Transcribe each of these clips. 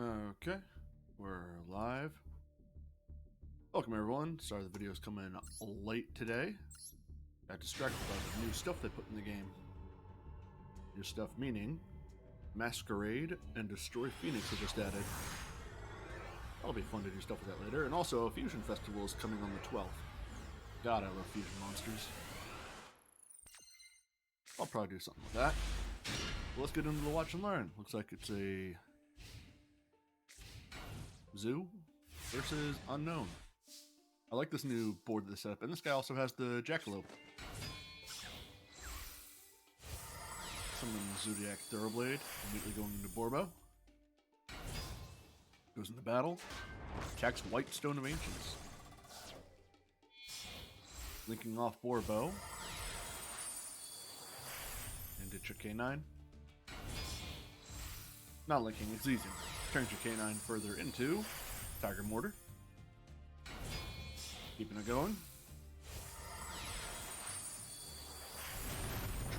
Okay, we're live. Welcome everyone. Sorry the video's coming late today. Got distracted by the new stuff they put in the game. New stuff meaning Masquerade and Destroy Phoenix are just added. That'll be fun to do stuff with that later. And also, Fusion Festival is coming on the 12th. God, I love fusion monsters. I'll probably do something with that. Well, let's get into the watch and learn. Looks like it's a Zoo versus Unknown. I like this new board that they set up, and this guy also has the Jackalope. Summon Zodiac Thoroughblade, immediately going into Borbo. Goes into battle, attacks White Stone of Ancients. Linking off Borbo. Into K9. Not linking, it's easy. Turns your K9 further into Tiger Mortar. Keeping it going.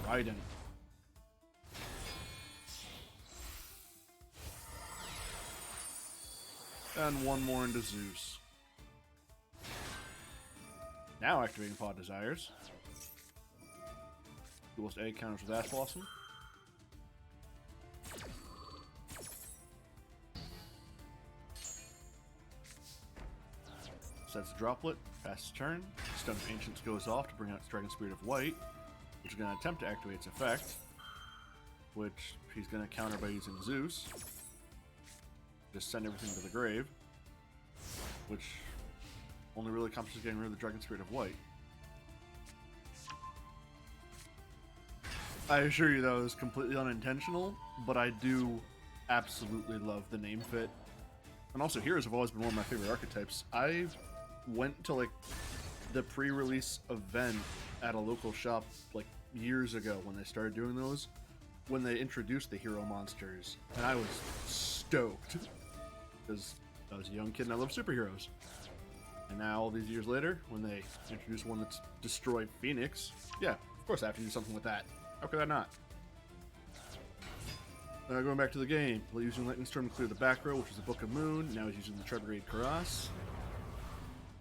Trident. And one more into Zeus. Now activating Pod Desires. Duelist A counters with Ash Blossom. Sets a Droplet, passes turn. Stone of Ancients goes off to bring out Dragon Spirit of White, which is going to attempt to activate its effect, which he's going to counter by using Zeus. Just send everything to the grave, which only really accomplishes getting rid of the Dragon Spirit of White. I assure you that was completely unintentional, but I do absolutely love the name fit. And also, heroes have always been one of my favorite archetypes. I went to like the pre-release event at a local shop like years ago when they started doing those, when they introduced the hero monsters, and I was stoked because I was a young kid and I love superheroes. And now all these years later, when they introduce one that's Destroy Phoenix, yeah, of course I have to do something with that. How could I not? Going back to the game, using Lightning Storm to clear the back row, which is the Book of Moon. Now he's using the Trebrigade Karas.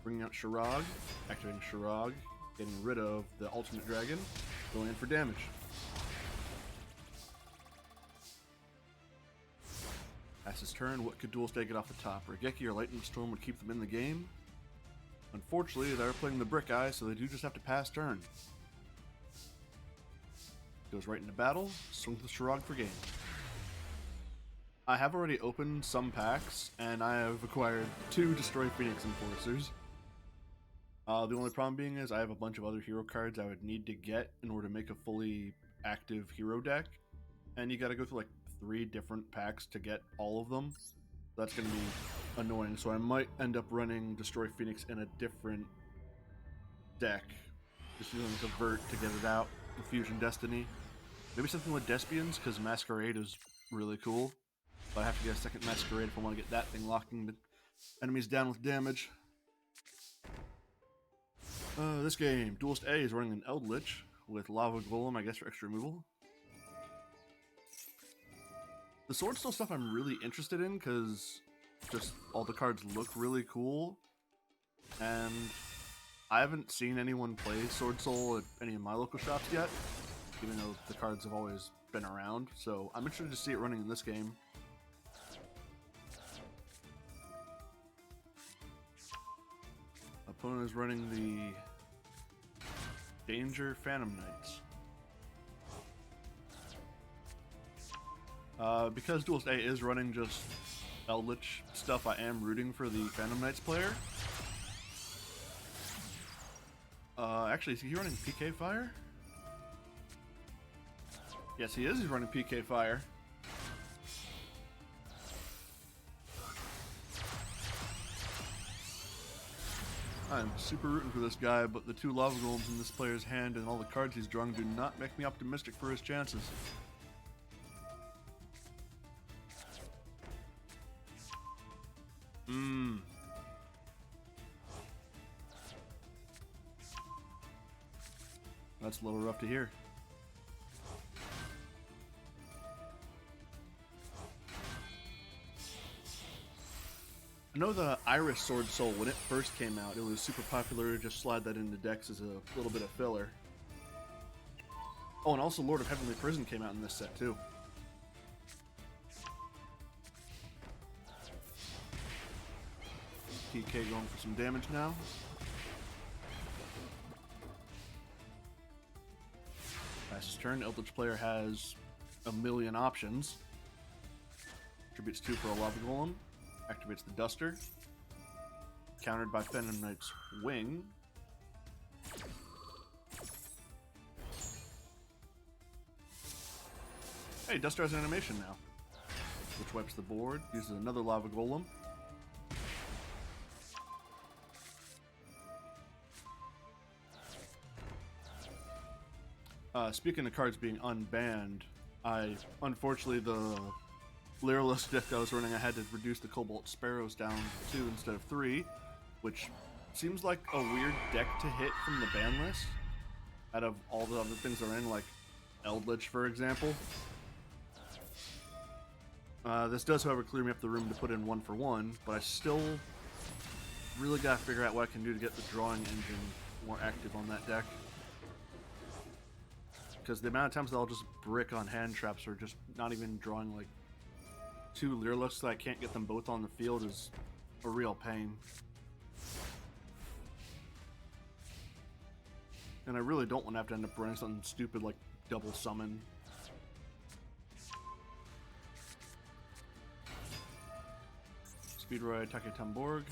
Bringing out Shirag, activating Shirag, getting rid of the alternate dragon, going in for damage. Passes turn, what could Duelist A get off the top? Regeki or Lightning Storm would keep them in the game. Unfortunately, they're playing the Brick Eye, so they do just have to pass turn. Goes right into battle, swings the Shirag for game. I have already opened some packs, and I have acquired 2 Destroy Phoenix Enforcers. The only problem being is I have a bunch of other hero cards I would need to get in order to make a fully active hero deck, and you gotta go through like 3 different packs to get all of them. That's gonna be annoying, so I might end up running Destroy Phoenix in a different deck. Just using the Vert to get it out, the Fusion Destiny. Maybe something with Despians, because Masquerade is really cool. But I have to get a second Masquerade if I want to get that thing locking the enemies down with damage. This game, Duelist A is running an Eldritch with Lava Golem, I guess, for extra removal. The Sword Soul stuff I'm really interested in because just all the cards look really cool. And I haven't seen anyone play Sword Soul at any of my local shops yet, even though the cards have always been around. So I'm interested to see it running in this game. Opponent is running the Danger Phantom Knights. Because Duelist A is running just Eldritch stuff, I am rooting for the Phantom Knights player. Actually, is he running PK Fire? Yes, he is. He's running PK Fire. I'm super rooting for this guy, but the 2 Lava Golems in this player's hand and all the cards he's drawing do not make me optimistic for his chances. That's a little rough to hear. know the Iris Sword Soul, when it first came out, it was super popular to just slide that into decks as a little bit of filler. Oh, and also Lord of Heavenly Prison came out in this set, too. PK going for some damage now. Last his turn, Eldritch player has a million options. Attributes 2 for a Lava Golem. Activates the Duster. Countered by Phantom Knight's Wing. Hey, Duster has an animation now, which wipes the board, uses another Lava Golem. Speaking of cards being unbanned, unfortunately the Lyrilless deck I was running, I had to reduce the Cobalt Sparrows down to 2 instead of 3, which seems like a weird deck to hit from the ban list out of all the other things they're in, like Eldritch, for example. This does, however, clear me up the room to put in 1-for-1, but I still really gotta figure out what I can do to get the drawing engine more active on that deck. Because the amount of times that I'll just brick on hand traps or just not even drawing like 2 Lyrilless so I can't get them both on the field is a real pain. And I really don't want to have to end up running something stupid like double summon. Speedroid Taketamborg.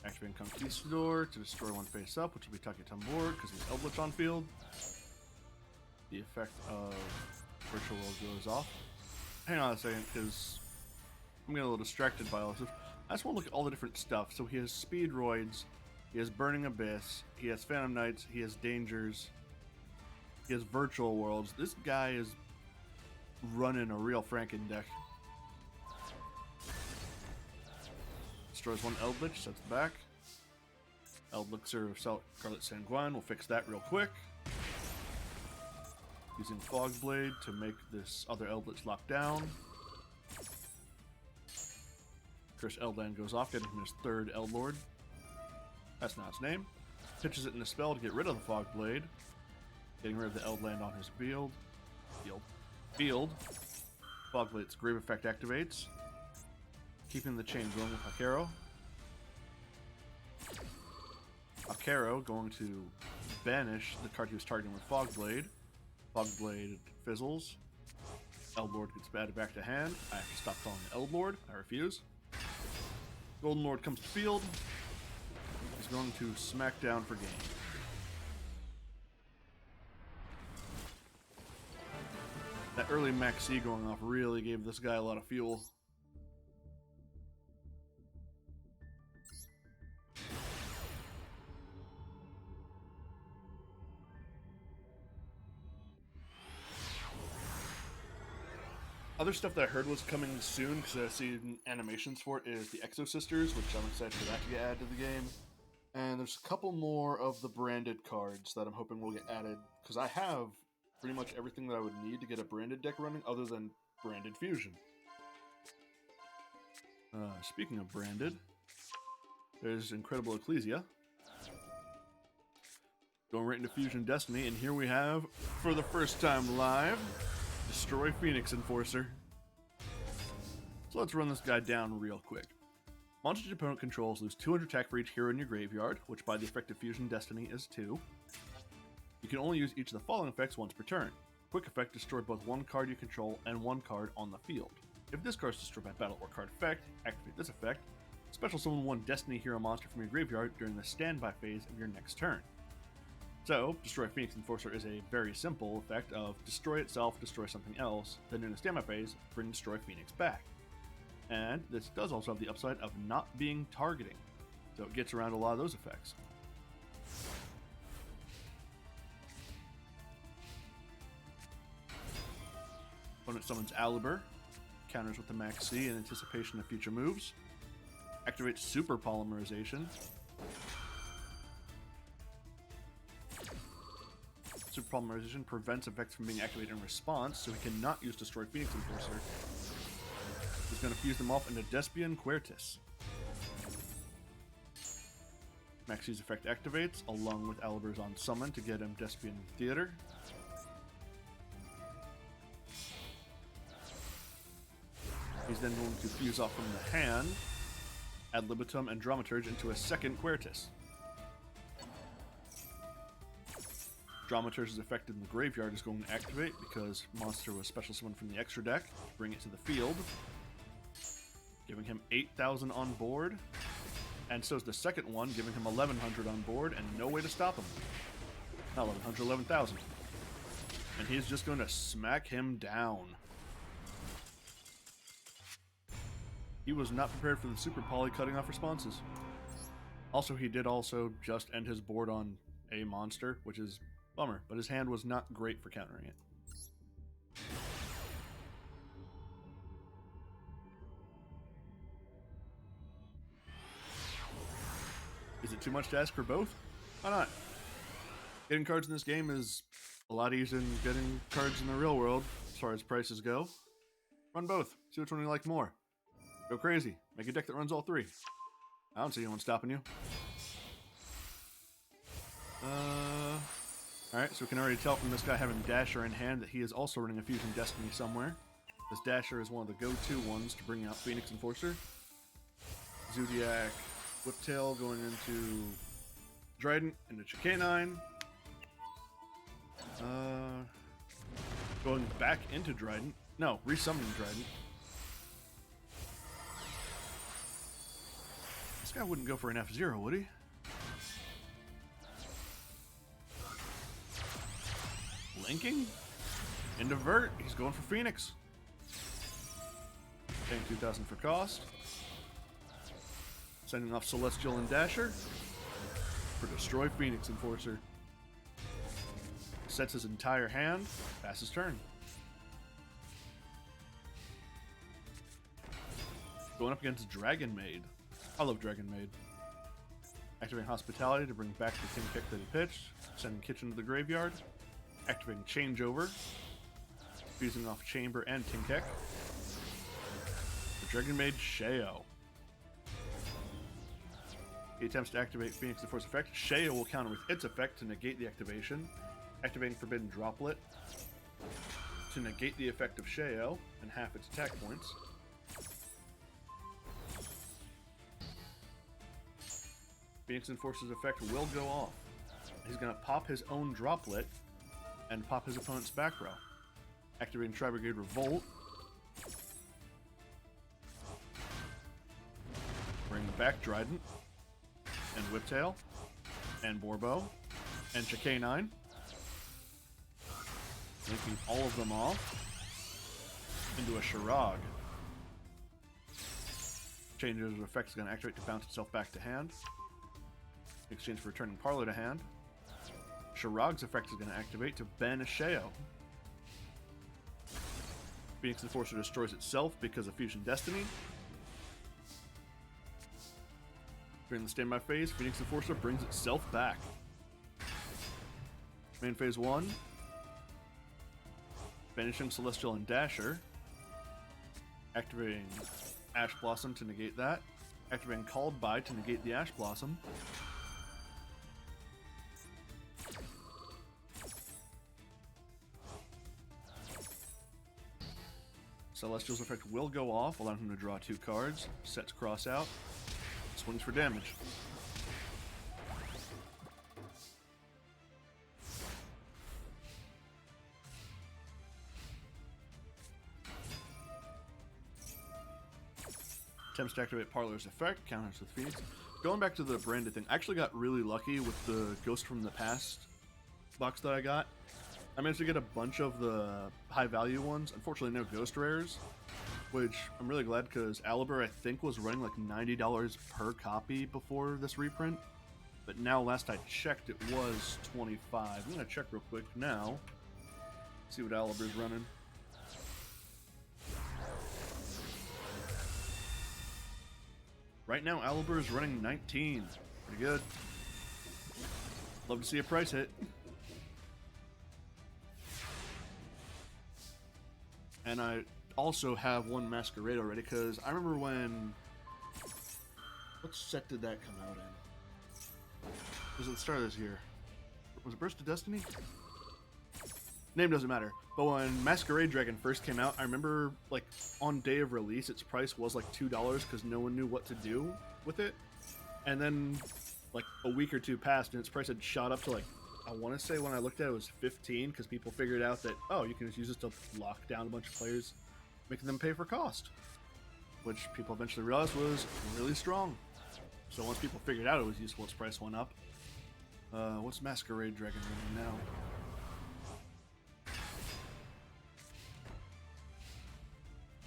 Activating Conquistador to destroy one face up, which will be Taketamborg because he's Eldritch on field. The effect of Virtual World goes off. Hang on a second, because I'm getting a little distracted by all this. I just want to look at all the different stuff. So he has Speedroids, he has Burning Abyss, he has Phantom Knights, he has Dangers, he has Virtual Worlds. This guy is running a real Franken deck. Destroys one Eldritch, sets it back. Elixir of Scarlet Sanguine, we'll fix that real quick. Using Fogblade to make this other Eldritch lock down. Curse Eldland goes off, getting him his 3rd Eldlord. That's not his name. Pitches it in a spell to get rid of the Fogblade. Getting rid of the Eldland on his field. Fogblade's Grave Effect activates. Keeping the chain going with Hakero. Hakero going to banish the card he was targeting with Fogblade. Fogblade fizzles. Eldlord gets added back to hand. I have to stop calling it Eldlord. I refuse. Golden Lord comes to field. He's going to smack down for game. That early Max C going off really gave this guy a lot of fuel. Other stuff that I heard was coming soon, because I've seen animations for it, is the Exo Sisters, which I'm excited for that to get added to the game. And there's a couple more of the branded cards that I'm hoping will get added, because I have pretty much everything that I would need to get a branded deck running, other than branded Fusion. Speaking of branded, there's Incredible Ecclesia. Going right into Fusion Destiny, and here we have, for the first time live, Destroy Phoenix Enforcer. So let's run this guy down real quick. Monsters your opponent controls lose 200 attack for each hero in your graveyard, which by the effect of Fusion Destiny is 2. You can only use each of the following effects once per turn. Quick effect, destroy both one card you control and one card on the field. If this card is destroyed by battle or card effect, activate this effect. Special summon one Destiny hero monster from your graveyard during the standby phase of your next turn. So, Destroy Phoenix Enforcer is a very simple effect of destroy itself, destroy something else, then in the standby phase, bring Destroy Phoenix back. And this does also have the upside of not being targeting, so it gets around a lot of those effects. Opponent summons Alibur, counters with the Max C in anticipation of future moves, activates Super Polymerization. Super Polymerization prevents effects from being activated in response, so he cannot use Destroy Phoenix Enforcer. He's going to fuse them off into Despian Quertus. Maxi's effect activates, along with Aliber's on summon to get him Despian Theater. He's then going to fuse off from the hand, Ad Libitum and Dramaturge into a second Quertus. Dramaturge's effect in the graveyard is going to activate because monster was special summoned from the extra deck to bring it to the field, giving him 8,000 on board. And so is the second one, giving him 1,100 on board and no way to stop him. Not 1,100, 11,000. And he's just going to smack him down. He was not prepared for the super poly cutting off responses. Also, he did also just end his board on a monster, which is a bummer, but his hand was not great for countering it. Is it too much to ask for both? Why not? Getting cards in this game is a lot easier than getting cards in the real world, as far as prices go. Run both. See which one you like more. Go crazy. Make a deck that runs all three. I don't see anyone stopping you. Alright, so we can already tell from this guy having Dasher in hand that he is also running a Fusion Destiny somewhere. This Dasher is one of the go-to ones to bring out Phoenix Enforcer. Zodiac Whiptail going into Trident, into Chicanine. Going back into Trident. No, resummoning Trident. This guy wouldn't go for an F-Zero, would he? Linking? Into Vert. He's going for Phoenix. Paying 2,000 for cost. Sending off Celestial and Dasher for Destroy Phoenix Enforcer. Sets his entire hand, passes turn. Going up against Dragon Maid. I love Dragon Maid. Activating Hospitality to bring back the King Kick that he pitched. Sending Kitchen to the graveyard. Activating Changeover. Fusing off Chamber and Tinkek. The Dragon Maid Sheo. He attempts to activate Phoenix Enforce effect. Sheo will counter with its effect to negate the activation. Activating Forbidden Droplet to negate the effect of Sheo and half its attack points. Phoenix Enforcer's effect will go off. He's going to pop his own Droplet and pop his opponent's back row. Activating Tri-Brigade Revolt. Bring back Trident and Whiptail and Borbo and Chicanine. Linking all of them off into a Shirag. Changeover's effect is going to activate to bounce itself back to hand. In exchange for returning Parlor to hand. Shirag's effect is going to activate to ban Sheo. Phoenix Enforcer destroys itself because of Fusion Destiny. During the standby phase, Phoenix Enforcer brings itself back. Main phase 1. Banishing Celestial and Dasher. Activating Ash Blossom to negate that. Activating Called By to negate the Ash Blossom. Celestial's effect will go off, allowing him to draw 2 cards. Sets cross out. Swings for damage. Attempts to activate Parlor's effect, counters with Phoenix. Going back to the branded thing, I actually got really lucky with the Ghost from the Past box that I got. I managed to get a bunch of the high value ones. Unfortunately, no Ghost Rares, which I'm really glad because Aliber, I think, was running like $90 per copy before this reprint. But now, last I checked, it was $25. I'm going to check real quick now. See what Aliber's running. Right now, Aliber is running 19. Pretty good. Love to see a price hit. And I also have one Masquerade already, because I remember when... What set did that come out in? It was at the start of this year. Was it Burst of Destiny? Name doesn't matter. But when Masquerade Dragon first came out, I remember, like, on day of release, its price was like $2 because no one knew what to do with it. And then, like, a week or two passed and its price had shot up to, like, I want to say when I looked at it, it was 15 because people figured out that, oh, you can just use this to lock down a bunch of players, making them pay for cost. Which people eventually realized was really strong. So once people figured out it was useful, its price went up. What's Masquerade Dragon running now?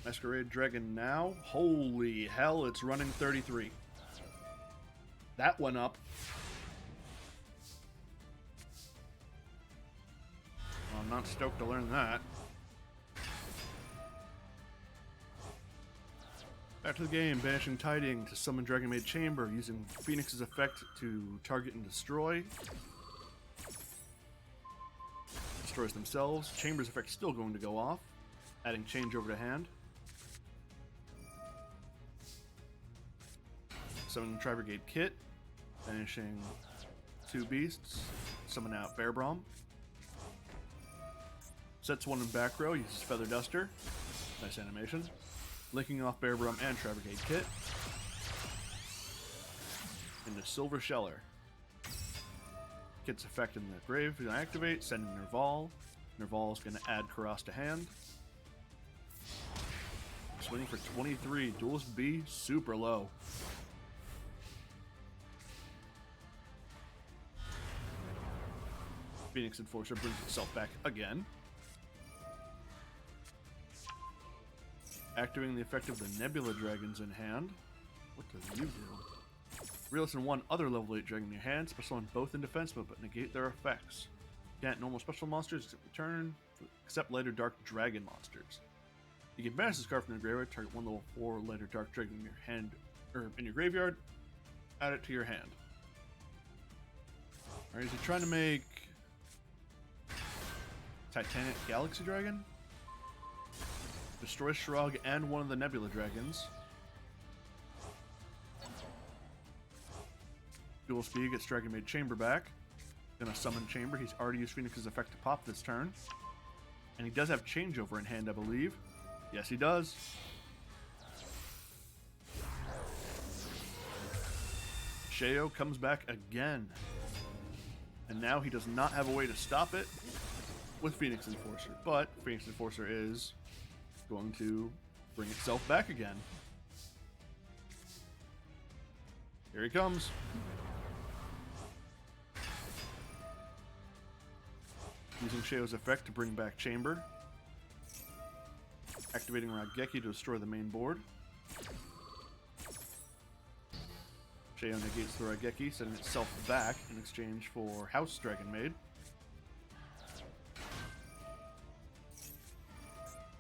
Masquerade Dragon now? Holy hell, it's running 33. That went up. Well, I'm not stoked to learn that. Back to the game, banishing Tiding to summon Dragon Maid Chamber, using Phoenix's effect to target and destroy. Destroys themselves. Chamber's effect still going to go off, adding changeover to hand. Summoning Tri-Brigade Kit, banishing 2 beasts, summon out Bearbrom. Sets 1 in back row, uses Feather Duster. Nice animation. Linking off Bearbrom and Tri-Brigade Kit. Into Silver Sheller. Kit's effect in the grave is going to activate, sending Nerval. Nerval is going to add Karas to hand. Swinging for 23. Duelist B, super low. Phoenix Enforcer brings itself back again. Activating the effect of the Nebula Dragons in hand. What does you do? Re-listen 1 other level 8 dragon in your hand. Special on both in defense mode, but negate their effects. Can't normal special monsters except return, except later dark dragon monsters. You can banish this card from the graveyard, target 1 level 4 later dark dragon in your hand, or in your graveyard, add it to your hand. Alright, is he trying to make Titanic Galaxy Dragon? Destroy Shrug and one of the Nebula Dragons. Dual Speed gets Dragon Maid Chamber back. Gonna summon Chamber. He's already used Phoenix's effect to pop this turn. And he does have changeover in hand, I believe. Yes, he does. Sheo comes back again. And now he does not have a way to stop it with Phoenix Enforcer. But Phoenix Enforcer is going to bring itself back again. Here he comes. Using Sheo's effect to bring back Chamber. Activating Raigeki to destroy the main board. Sheo negates the Raigeki, setting itself back in exchange for House Dragon Maid.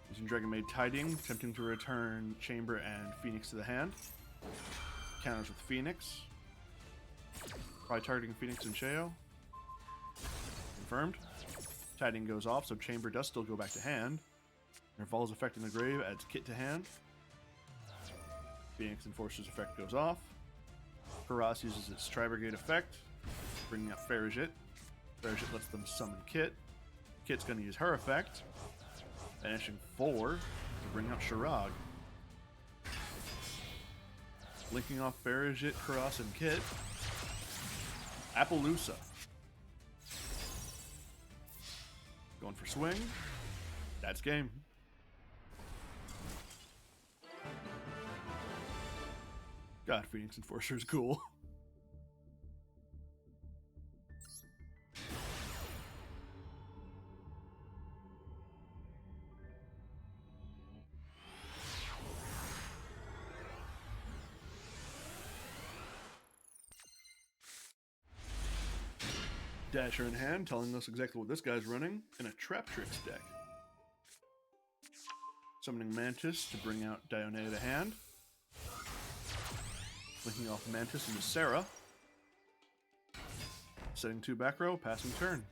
Using Dragon Maid Tiding, attempting to return Chamber and Phoenix to the hand. Counters with Phoenix. Probably targeting Phoenix and Sheo. Confirmed. Tiding goes off, so Chamber does still go back to hand. Nerval's effect in the grave adds Kit to hand. Phoenix Enforcer's effect goes off. Karas uses its Tri-Brigade effect, bringing up Farragut. Farragut lets them summon Kit. Kit's going to use her effect, banishing 4 to bring out Sharag. Linking off Farragut, Karas, and Kit. Appaloosa. Going for swing. That's game. God, Phoenix Enforcer is cool. Dasher in hand, telling us exactly what this guy's running in a Trap Tricks deck. Summoning Mantis to bring out Dionea to hand. Linking off Mantis into Sarah. Setting 2 back row, passing turn.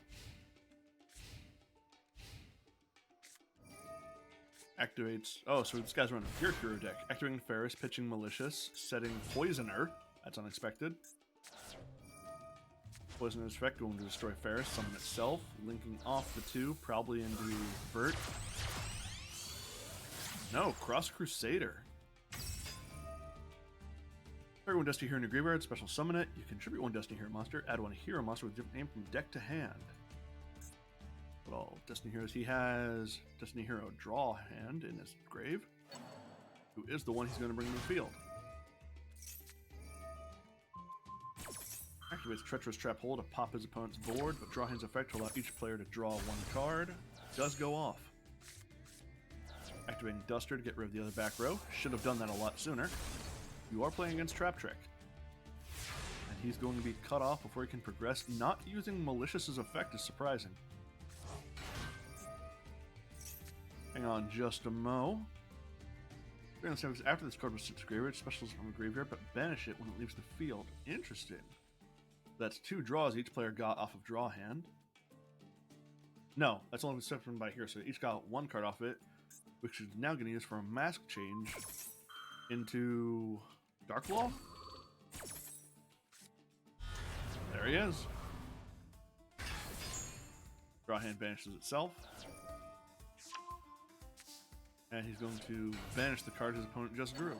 Activates. Oh, so this guy's running your hero deck. Activating Ferris, pitching Malicious, setting Poisoner. That's unexpected. Poisoner's effect going to destroy Ferris, summon itself, linking off the two, probably into Vert. No, Cross Crusader. Target one Destiny Hero in your graveyard, special summon it. You contribute one Destiny Hero monster, add one hero monster with a different name from deck to hand. What all Destiny Heroes? He has Destiny Hero Draw Hand in his grave, who is the one he's going to bring to the field. Activates Treacherous Trap Hole to pop his opponent's board, but Draw Hand's effect to allow each player to draw one card. Does go off. Activating Duster to get rid of the other back row. Should have done that a lot sooner. You are playing against Trap Trick. And he's going to be cut off before he can progress. Not using Malicious's effect is surprising. Hang on just a mo. After this card was sent to graveyard, specials from a graveyard, but banish it when it leaves the field. Interesting. That's 2 draws each player got off of Draw Hand. No, that's only separate by here, so each got 1 card off it, which is now going to use for a mask change into Dark Law. There he is. Draw Hand banishes itself. And he's going to banish the card his opponent just drew.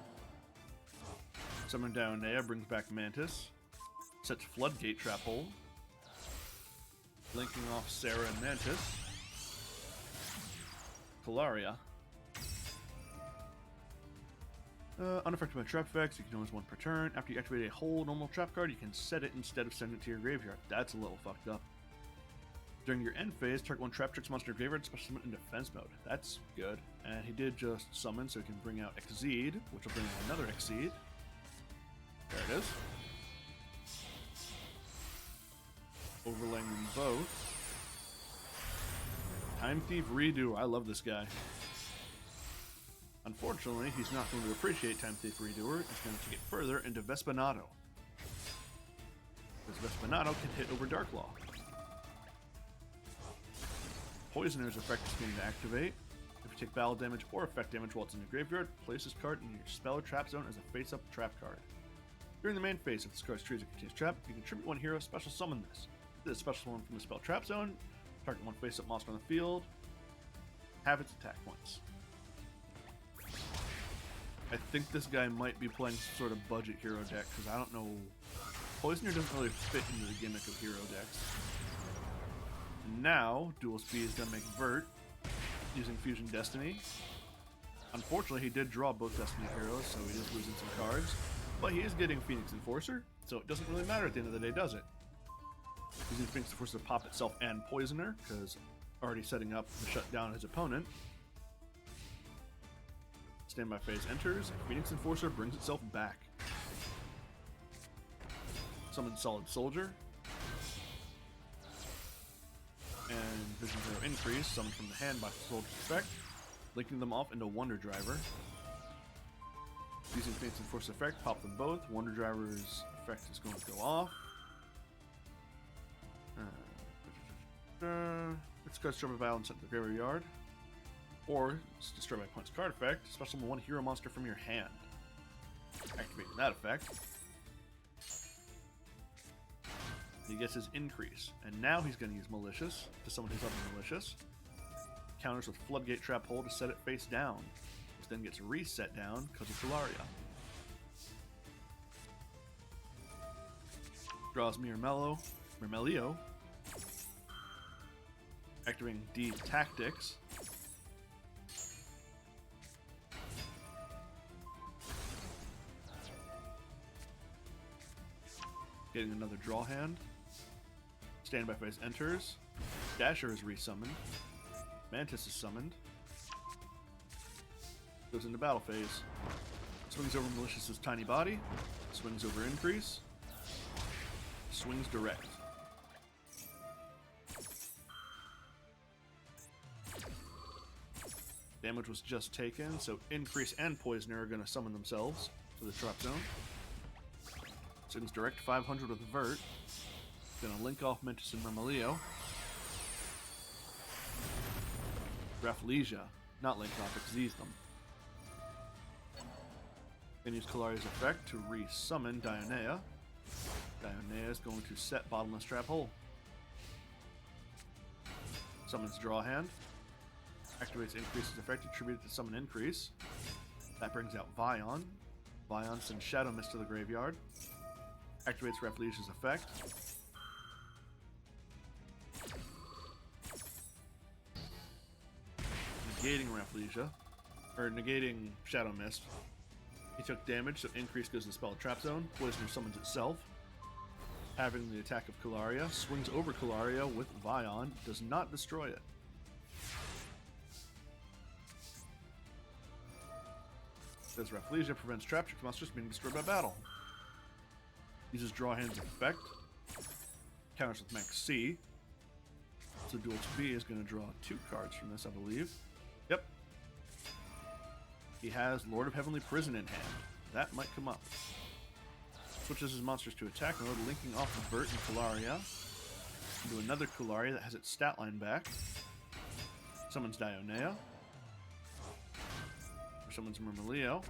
Summon down Nea, brings back Mantis. Sets Floodgate Trap Hole. Linking off Sarah and Mantis. Talaria. Unaffected by trap effects, you can use 1 per turn. After you activate a whole normal trap card, you can set it instead of sending it to your graveyard. That's a little fucked up. During your end phase, target 1 Trap Tricks monster graveyard, special summon in defense mode. That's good. And he did just summon, so he can bring out Exceed, which will bring out another Exceed. There it is. Overlaying them both. Time Thief Redo. I love this guy. Unfortunately, he's not going to appreciate Time Thief Redoer. He's going to take it further into Vespinato. Because Vespinato can hit over Dark Law. Poisoner's effect is going to activate. If you take battle damage or effect damage while it's in your graveyard, place this card in your spell or trap zone as a face-up trap card. During the main phase, if this card's treated as a contains trap, you can contribute 1 hero, special summon this. This special one from the spell trap zone. Target 1 face-up monster on the field. Have its attack points. I think this guy might be playing some sort of budget hero deck, because I don't know. Poisoner doesn't really fit into the gimmick of hero decks. Now, Dual Speed is going to make Vert, using Fusion Destiny. Unfortunately, he did draw both Destiny heroes, so he is losing some cards. But he is getting Phoenix Enforcer, so it doesn't really matter at the end of the day, does it? Using Phoenix Enforcer to pop itself and Poisoner, because already setting up to shut down his opponent. Standby phase enters, and Phoenix Enforcer brings itself back. Summon Solid Soldier. And Vision Hero Increase, summoned from the hand by Soldier's effect, linking them off into Wonder Driver. Using Phoenix Enforcer effect, pop them both. Wonder Driver's effect is going to go off. It's got destroy by battle and sent to the graveyard. Or it's destroy by opponent's card effect. Special summon 1 hero monster from your hand. Activating that effect. He gets his increase, and now he's going to use Malicious to summon his other Malicious. Counters with Floodgate Trap Hole to set it face down, which then gets reset down because of Talaria. Draws Mirmelio. Activating D Tactics. Getting another draw hand. Standby phase enters. Dasher is resummoned. Mantis is summoned. Goes into battle phase. Swings over Malicious's tiny body. Swings over increase. Swings direct. Damage was just taken, so Increase and Poisoner are going to summon themselves to the trap zone. Swings direct 500 with Vert. Gonna link off Mantis and Mirmelio. Rafflesia. not Lycanthropic, Z's them. Then use Kalaria's effect to re-summon Dionea. Dionea is going to set Bottomless Trap Hole. Summons Draw Hand. Activates Increase's effect attributed to Summon Increase. That brings out Vion. Vion sends Shadow Mist to the graveyard. Activates Raphlesia's effect. Negating Rafflesia. Or negating Shadow Mist. He took damage, so Increase goes to Spell Trap Zone. Poisoner summons itself. Having the attack of Kalaria, swings over Kalaria with Vion, does not destroy it. Says Rafflesia prevents trap-trick monsters being destroyed by battle. Uses Draw Hand's effect. Counters with Max C. So Duel to B is going to draw 2 cards from this, I believe. Yep. He has Lord of Heavenly Prison in hand. That might come up. Switches his monsters to attack mode, linking off Bert and Kalaria into another Kalaria that has its stat line back. Summons Dionea. Or summons Murmileo.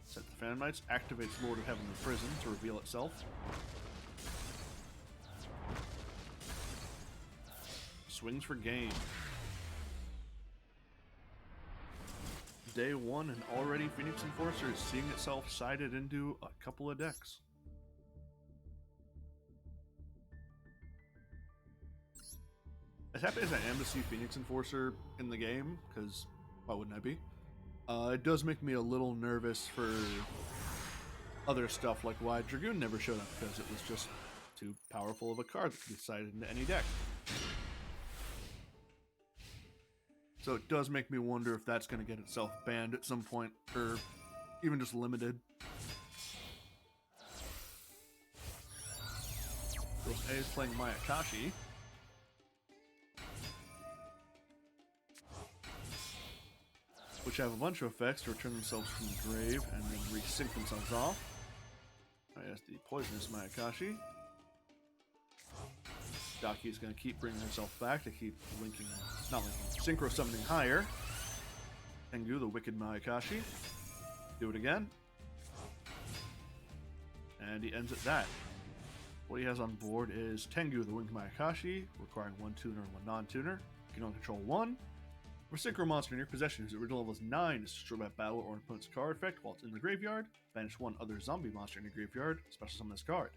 Set the Phantom Knights. Activates Lord of Heavenly Prison to reveal itself. Swings for game. Day 1 and already Phoenix Enforcer is seeing itself sided into a couple of decks. As happy as I am to see Phoenix Enforcer in the game, because why wouldn't I be? It does make me a little nervous for other stuff, like why Dragoon never showed up, because it was just too powerful of a card that could be sided into any deck. So it does make me wonder if that's going to get itself banned at some point, or even just limited. Girls A is playing Mayakashi. Which have a bunch of effects to return themselves from the grave and then resync themselves off. Alright, that's the Poisonous Mayakashi. Daki is going to keep bringing herself back to keep linking, not linking, synchro summoning higher. Tengu, the Wicked Mayakashi. Do it again. And he ends at that. What he has on board is Tengu, the Winged Mayakashi, requiring 1 tuner and 1 non-tuner. You can only control 1. For synchro monster in your possession whose original level is 9 is destroyed by battle or an opponent's card effect while it's in the graveyard. Banish 1 other zombie monster in your graveyard, special summon this card.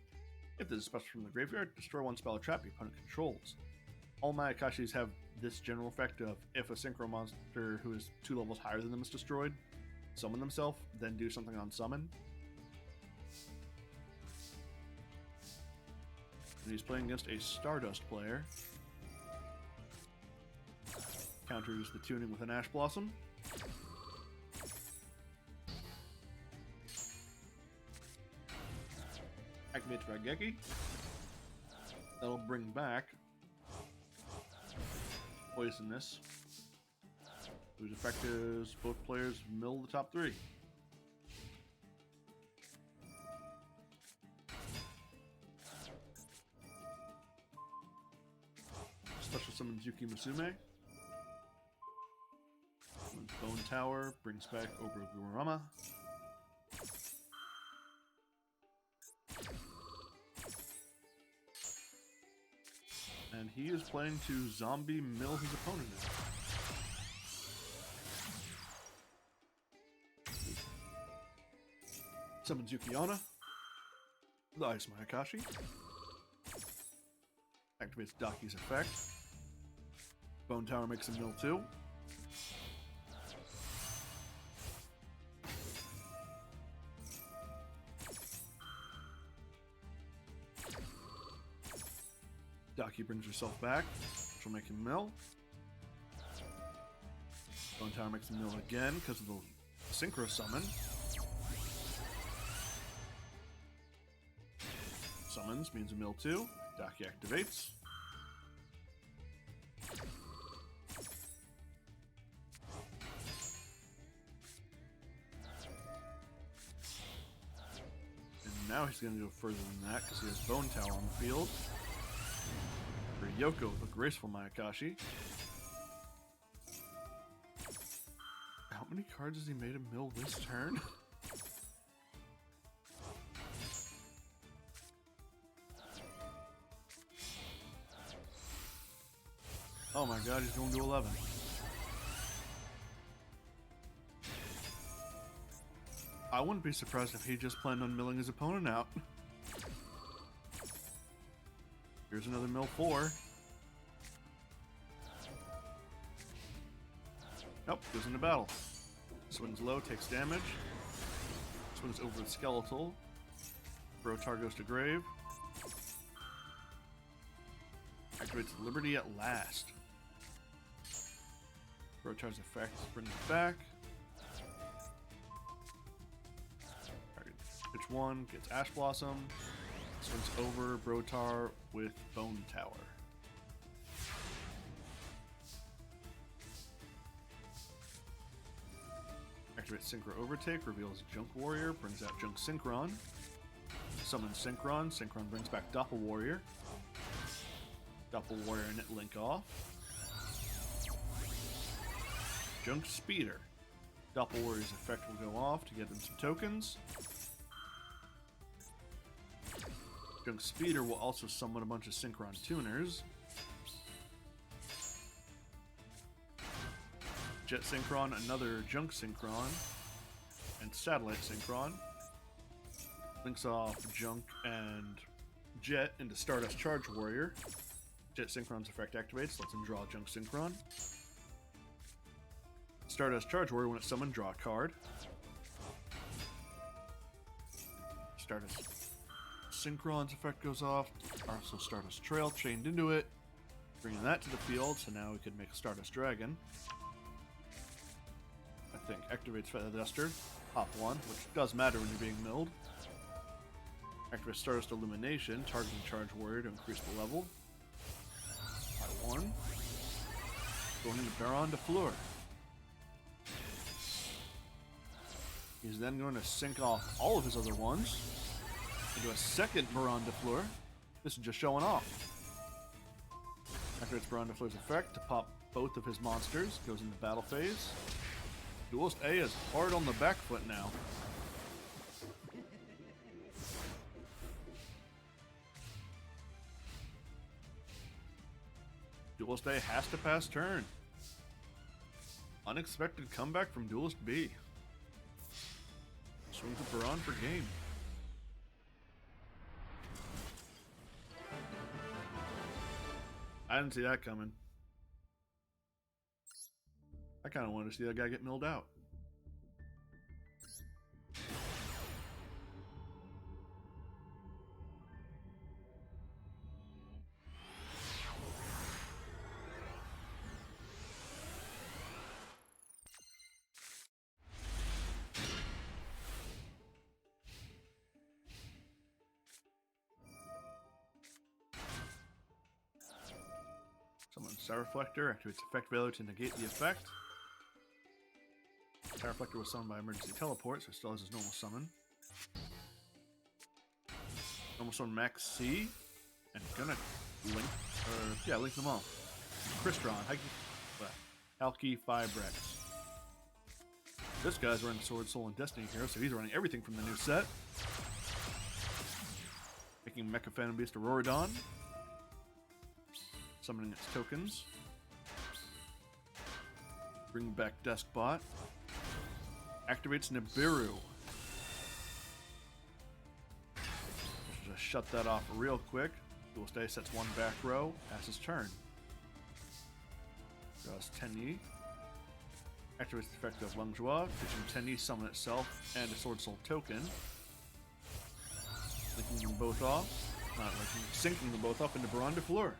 If there's a special from the graveyard, destroy 1 spell or trap your opponent controls. All Mayakashis have this general effect of if a synchro monster who is 2 levels higher than them is destroyed, summon themselves, then do something on summon. And he's playing against a Stardust player. Counters the tuning with an Ash Blossom. Activates Raigeki. That'll bring back Poisonous, whose effect is both players mill the top 3. Special summons Yuki Musume. Bone Tower brings back Obergurama. And he is playing to zombie mill his opponent now. Summons Yukiana. The Ice Mayakashi. Activates Daki's effect. Bone Tower makes him mill 2. Daki brings herself back, which will make him mill. Bone Tower makes him mill again because of the Synchro Summon. Summons means a mill 2. Daki activates. And now he's going to go further than that because he has Bone Tower on the field. For Yoko, the Graceful Mayakashi. cards has he made him mill this turn? Oh my god, he's going to 11. I wouldn't be surprised if he just planned on milling his opponent out. Here's another mill 4. Nope, goes into battle. Swings low, takes damage. Swings over the skeletal. Brotar goes to grave. Activates Liberty at last. Brotar's effect brings it back. Pitch 1, gets Ash Blossom. Swings over Brotar with Bone Tower. Activates Synchro Overtake, reveals Junk Warrior, brings out Junk Synchron. Summons Synchron, Synchron brings back Doppel Warrior. Doppel Warrior and it link off. Junk Speeder. Doppel Warrior's effect will go off to get them some tokens. Junk Speeder will also summon a bunch of Synchron tuners. Jet Synchron, another Junk Synchron, and Satellite Synchron. Links off Junk and Jet into Stardust Charge Warrior. Jet Synchron's effect activates, lets him draw Junk Synchron. Stardust Charge Warrior, when it's summoned, draw a card. Stardust Synchron's effect goes off. Also Stardust Trail chained into it. Bringing that to the field, so now we can make a Stardust Dragon. I think activates Feather Duster. Pop 1, which does matter when you're being milled. Activates Stardust Illumination, targeting Charge Warrior to increase the level. By 1. Going into Baron de Fleur. He's then going to sync off all of his other ones into a second Baron de Fleur. This is just showing off. Activates Baron de Fleur's effect to pop both of his monsters. Goes into battle phase. Duelist A is hard on the back foot now. Duelist A has to pass turn. Unexpected comeback from Duelist B. Swings with Baron for game. I didn't see that coming. I kind of wanted to see that guy get milled out. Summon Star Reflector, activates effect value to negate the effect. Star Reflector was summoned by emergency teleport, so it still has his normal summon. Normal summon Max C, and gonna link them all. Crystron, Halki, Fibrex. This guy's running Sword, Soul, and Destiny Hero, so he's running everything from the new set. Making Mecha Phantom Beast Auroradon. Summoning its tokens. Bring back Deskbot. Activates Nibiru. Just shut that off real quick. Duelist A sets one back row, passes turn. Draws 10E. Activates the effect of Lungjoie, pitching 10E, summon itself, and a Sword Soul token. Linking them both off. Not linking, syncing them both up into Baron de Fleur.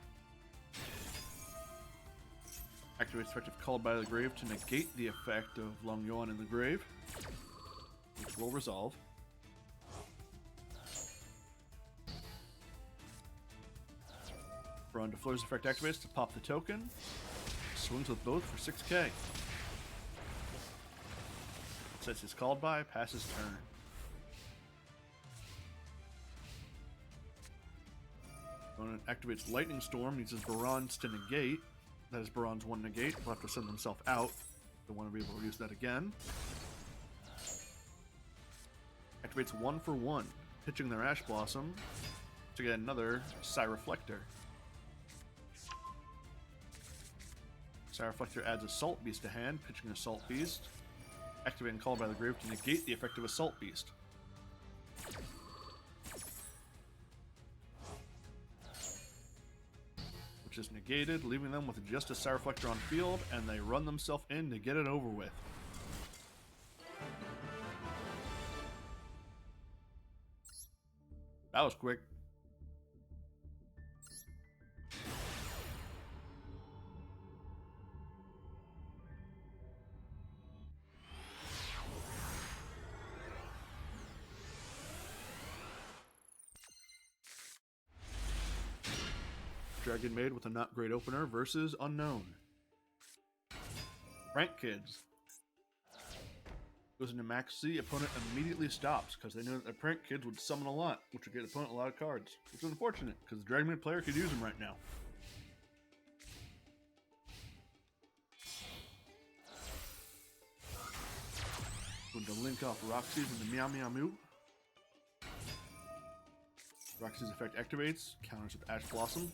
Activates effect of Called by the Grave to negate the effect of Lungjoie in the grave, which will resolve. Baron de Fleur's effect activates to pop the token. Swings with both for 6k. Sets his Called by, passes turn. Opponent activates Lightning Storm, uses Baron's to negate. That is Baron's one negate. Will have to send himself out. Don't want to be able to use that again. Activates 1 for 1, pitching their Ash Blossom to get another Reflector. Reflector adds Assault Beast to hand, pitching Assault Beast. Activating Call by the Grave to negate the effect of Assault Beast. Which is negated, leaving them with just a Reflector on field, and they run themselves in to get it over with. That was quick. Dragon Maid with a not great opener versus Unknown. Prank Kids. Goes into Max C, opponent immediately stops because they know that the Prank Kids would summon a lot, which would get the opponent a lot of cards. Which is unfortunate because the Dragon Maid player could use them right now. Going to link off Roxy's into Meow Meow Moo. Roxy's effect activates, counters with Ash Blossom.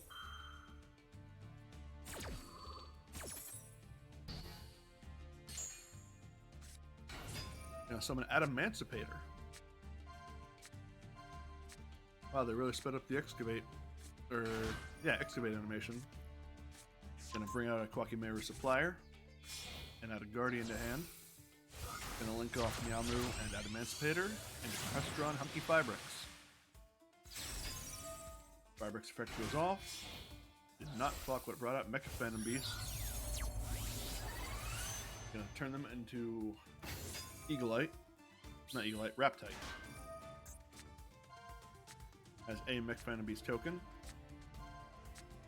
Now summon Adamantipator. Wow, they really sped up the excavate animation. Gonna bring out a Quackimera Supplier and add a Guardian to hand. Gonna link off Meow Moo and Adamantipator and Crestron Hunky Fibrex. Fibrex effect goes off. Did not clock what brought out Mecha Phantom Beast. Gonna turn them into Eaglite. Not Eaglite, Raptite. Has a Mecha Phantom Beast token.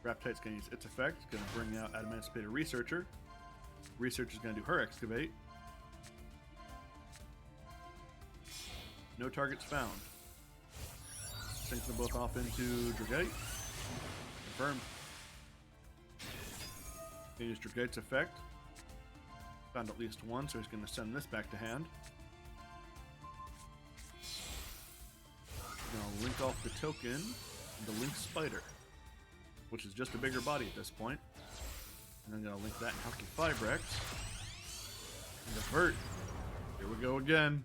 Raptite's gonna use its effect. Gonna bring out Adamantipator Researcher. Researcher's gonna do her Excavate. No targets found. Sinks them both off into Dragite. Confirmed. He used Dragite's effect. Found at least one, so he's going to send this back to hand. Now link off the token into Link Spider, which is just a bigger body at this point. And then going to link that in Hunky Fibrex. And Vert. Here we go again.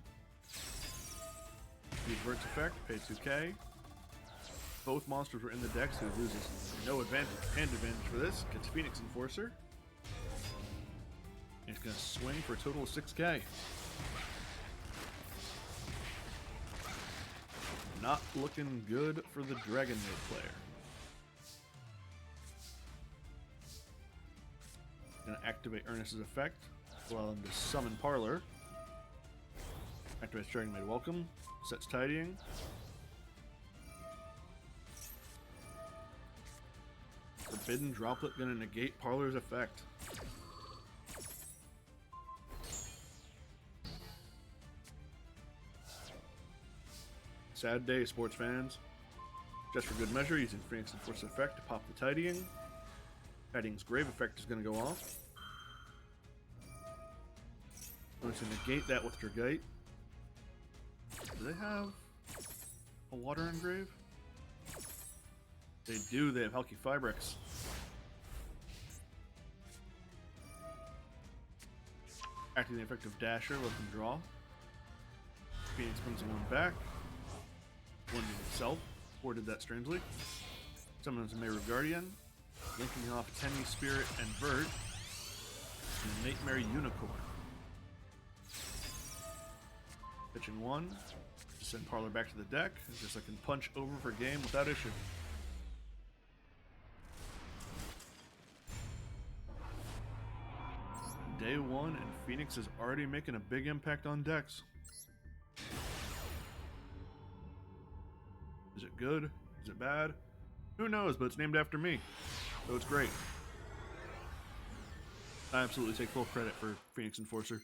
Use Vert's effect, pay 2k. Both monsters were in the deck, so he loses no advantage. Hand advantage for this. Gets Phoenix Enforcer. And he's going to swing for a total of 6k. Not looking good for the Dragon Maid player. Going to activate Ernest's effect. Allow him to summon Parlor. Activates Dragon Maid Welcome. Sets Tidying. Forbidden Droplet gonna negate Parlor's effect. Sad day, sports fans. Just for good measure, using Phoenix Enforce effect to pop the Tidying. Tidying's Grave effect is gonna go off. I'm going to negate that with Dragite. Do they have a Water Engrave? They do, they have Hunky Fibrex. Acting the effect of Dasher, let them draw. Phoenix brings one back. One in itself. Or did that strangely. Summons a Meru Guardian. Linking off Tenny Spirit and Vert. And a Nightmare Unicorn. Pitching one. Just send Parlor back to the deck. Just I can punch over for game without issue. Day one, and Phoenix is already making a big impact on decks. Is it good? Is it bad? Who knows, but it's named after me, so it's great. I absolutely take full credit for Phoenix Enforcer.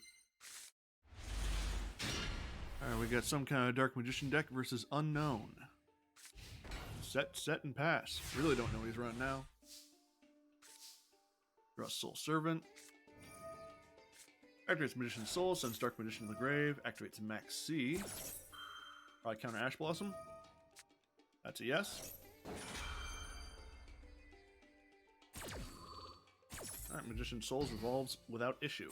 Alright, we got some kind of Dark Magician deck versus Unknown. Set, and pass. Really don't know what he's running now. Draw Soul Servant. Activates Magician's Soul, sends Dark Magician to the grave. Activates Max C. Probably counter Ash Blossom. That's a yes. Alright, Magician's Souls revolves without issue.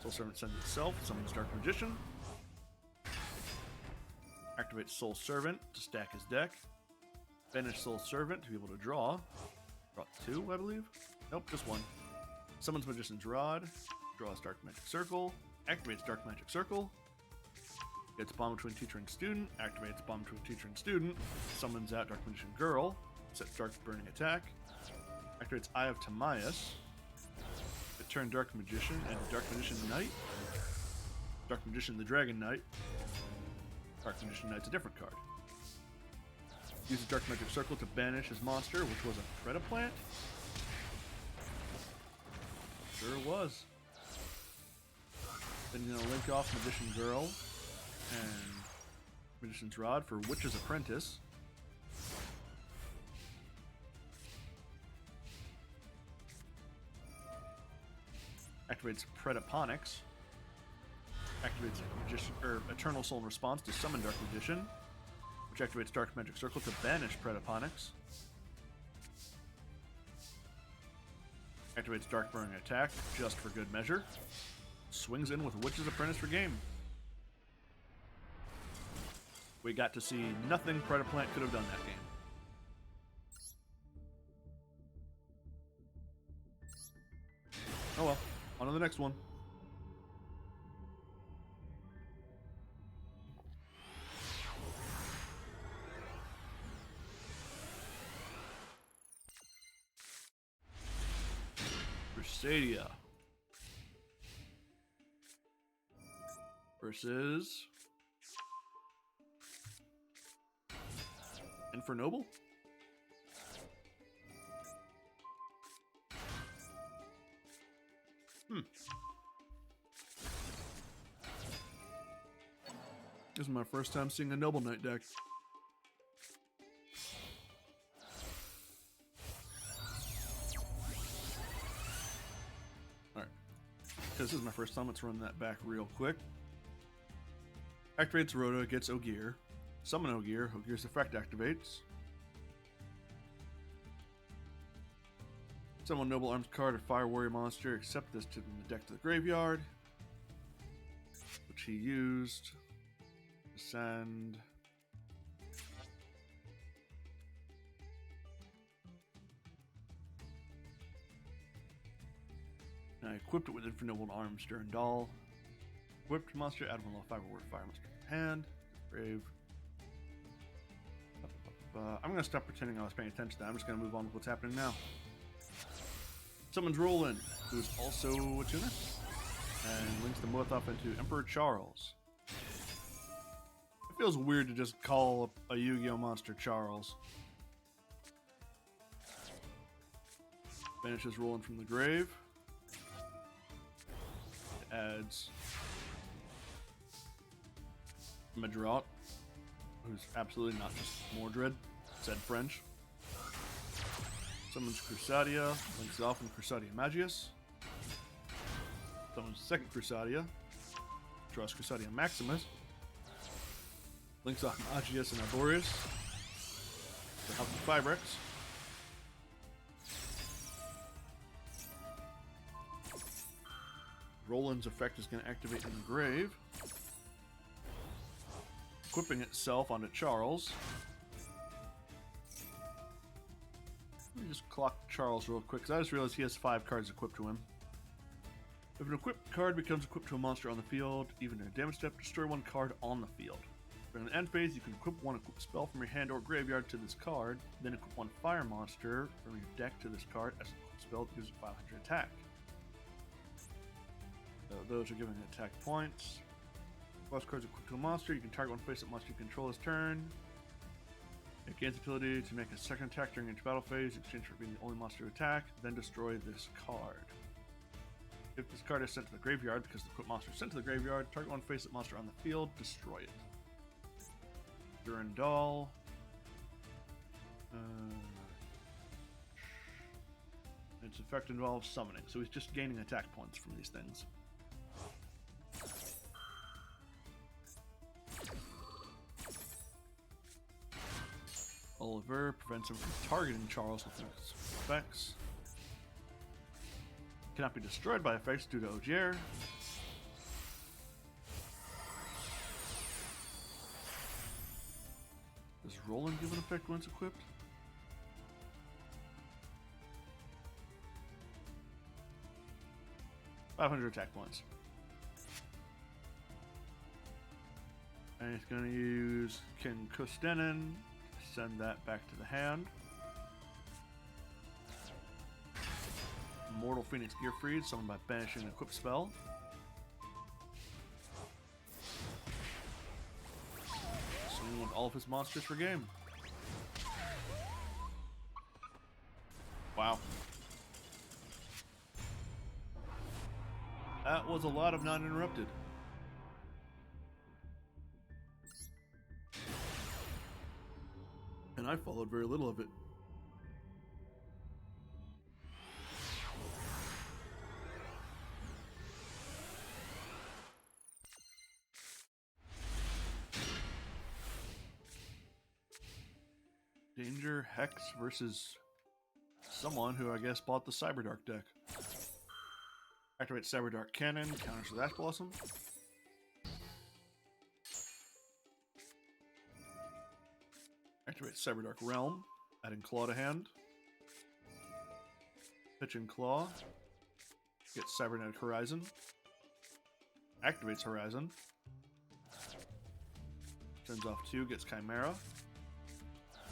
Soul Servant sends itself, summons Dark Magician. Activates Soul Servant to stack his deck. Banish Soul Servant to be able to draw. Draw 2, I believe? Nope, just 1. Summons Magician's Rod. Draws Dark Magic Circle. Activates Dark Magic Circle. Gets Bond between Teacher and Student. Activates Bond between Teacher and Student. Summons out Dark Magician Girl. Sets Dark Burning Attack. Activates Eye of Timaeus. Turn Dark Magician and Dark Magician Knight. Dark Magician the Dragon Knight. Dark Magician Knight's a different card. Uses Dark Magic Circle to banish his monster, which was a Predaplant. Sure it was. Then you're gonna link off Magician Girl and Magician's Rod for Witch's Apprentice. Activates Predaponics. Activates Magician, Eternal Soul in response to summon Dark Magician, which activates Dark Magic Circle to banish Predaponics. Activates Dark Burning Attack just for good measure. Swings in with Witch's Apprentice for game. We got to see nothing Predaplant could have done that game. Oh well, on to the next one. Crusadia versus Infernoble? This is my first time seeing a Noble Knight deck. Alright. This is my first time, let's run that back real quick. Activates Rhoda, gets Ogier. Summon Ogier, Ogier's effect activates. Summon Noble Arms card or Fire Warrior monster, accept this to the deck to the graveyard, which he used to send and I equipped it with Infernoble Arms during Duel. Equipped monster, add 1 level 5 Warrior Fire monster to hand. Brave. I'm going to stop pretending I was paying attention to that. I'm just going to move on with what's happening now. Summons Roland, who's also a tuner, and links them both up into Emperor Charles. It feels weird to just call a Yu-Gi-Oh monster Charles. Banishes Roland from the grave. It adds Madrat, who's absolutely not just Mordred, said French. Summons Crusadia, links off in Crusadia Magius. Summons second Crusadia, draws Crusadia Maximus. Links off Magius and Arborius for help with Fibrex. Roland's effect is going to activate in the grave, equipping itself onto Charles. Let me just clock Charles real quick, because I just realized he has 5 cards equipped to him. If an equipped card becomes equipped to a monster on the field, even in a damage step, destroy 1 card on the field. During the end phase, you can equip 1 equipped spell from your hand or graveyard to this card, then equip 1 fire monster from your deck to this card as an equipped spell that gives it 500 attack. So those are giving attack points. Plus cards equipped to a monster, you can target 1 face-up monster you control this turn. It gains the ability to make a second attack during each battle phase, in exchange for being the only monster to attack, then destroy this card. If this card is sent to the graveyard, because the equipped monster is sent to the graveyard, target 1 face-up monster on the field, destroy it. Durandal. Its effect involves summoning, so he's just gaining attack points from these things. Oliver prevents him from targeting Charles with his effects. Cannot be destroyed by effects due to Ogier. Does Roland give an effect once equipped? $500 attack points. And he's going to use King Kustenin. Send that back to the hand. Mortal Phoenix Gearfried, summoned by banishing an equipped spell. Swinging with all of his monsters for game. Wow. That was a lot of non-interrupted. And I followed very little of it. Danger Hex versus someone who I guess bought the Cyberdark deck. Activate Cyberdark Cannon, counters with Ash Blossom. Activate Cyberdark Realm, adding Claw to hand. Pitching Claw. Gets Cybernetic Horizon. Activates Horizon. Sends off 2, gets Chimera.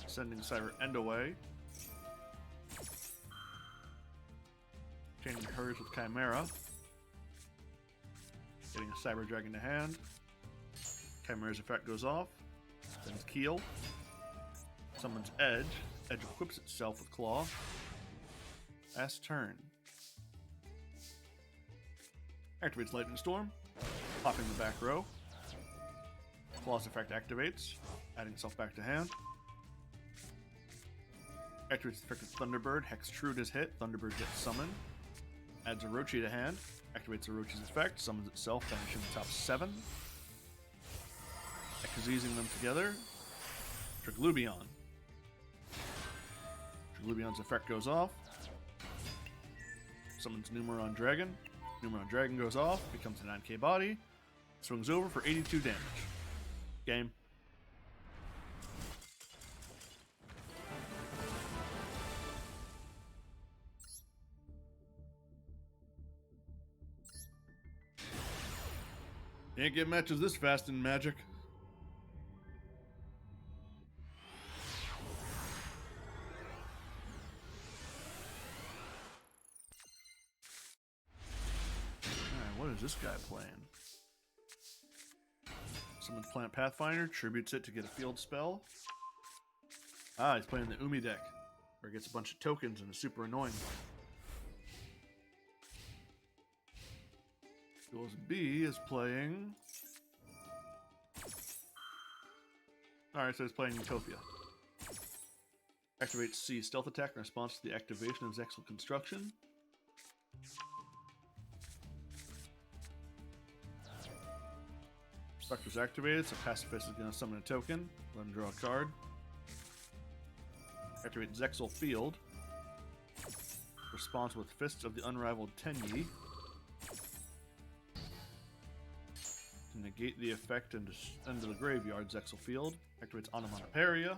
Sending Cyber End away. Chaining hers with Chimera. Getting a Cyber Dragon to hand. Chimera's effect goes off. Sends Keel. Summons Edge. Edge equips itself with Claw. Last turn. Activates Lightning Storm. Popping the back row. Claw's effect activates. Adding itself back to hand. Activates the effect of Thunderbird. Hextrude is hit. Thunderbird gets summoned. Adds Orochi to hand. Activates Orochi's effect. Summons itself, banishing the top 7. Exusing them together. Triglubion. Triglubion's effect goes off. Summons Numeron Dragon. Numeron Dragon goes off. Becomes a 9k body. Swings over for 82 damage. Game. Can't get matches this fast in Magic. Alright, what is this guy playing? Summons Plant Pathfinder, tributes it to get a field spell. Ah, he's playing the Umi deck, where it gets a bunch of tokens and is super annoying. Duels B is playing... Alright, so he's playing Utopia. Activates C stealth attack in response to the activation of Zexal Construction. Spectre's activated, so Pacifist is going to summon a token. Let him draw a card. Activate Zexal Field. Response with Fists of the Unrivaled Tenyi. To negate the effect and into the graveyard, Zexal Field. Activates Onomatoperia.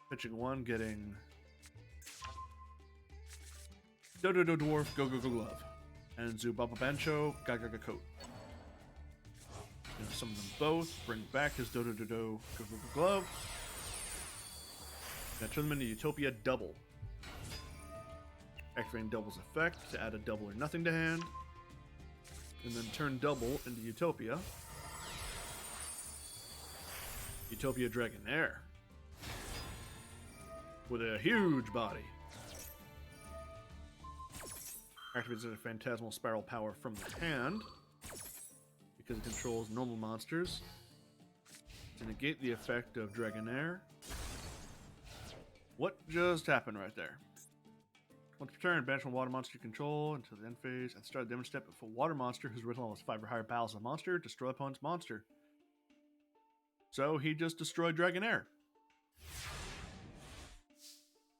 Pitching 1, getting Dododo Dwarf, Go Go Go Glove. And Zubaba Bancho, Gaga Coat. Gonna summon them both, bring back his Dododo Go Go Go Glove. Now turn them into Utopia Double. Activating Double's effect to add a double or nothing to hand. And then turn Double into Utopia. Utopia Dragonair. With a huge body. Activates a Phantasmal Spiral power from the hand. Because it controls normal monsters. To negate the effect of Dragonair. What just happened right there? Once per turn, banish one water monster you control until the end phase. At the start of the damage step, if a water monster whose original level is 5 or higher battles a monster, destroy opponent's monster. So he just destroyed Dragonair.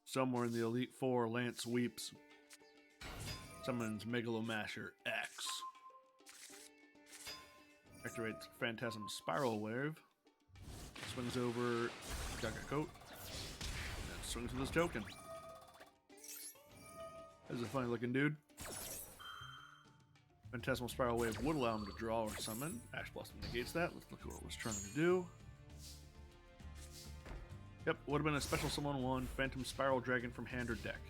Somewhere in the Elite Four, Lance weeps. Summons Megalomasher X. Activates Phantasm Spiral Wave. Swings over Gaga Coat. And swings with his token. This is a funny looking dude. Phantasmal Spiral Wave would allow him to draw or summon. Ash Blossom negates that. Let's look at what it was trying to do. Yep, would have been a special summon 1 Phantom Spiral Dragon from hand or deck.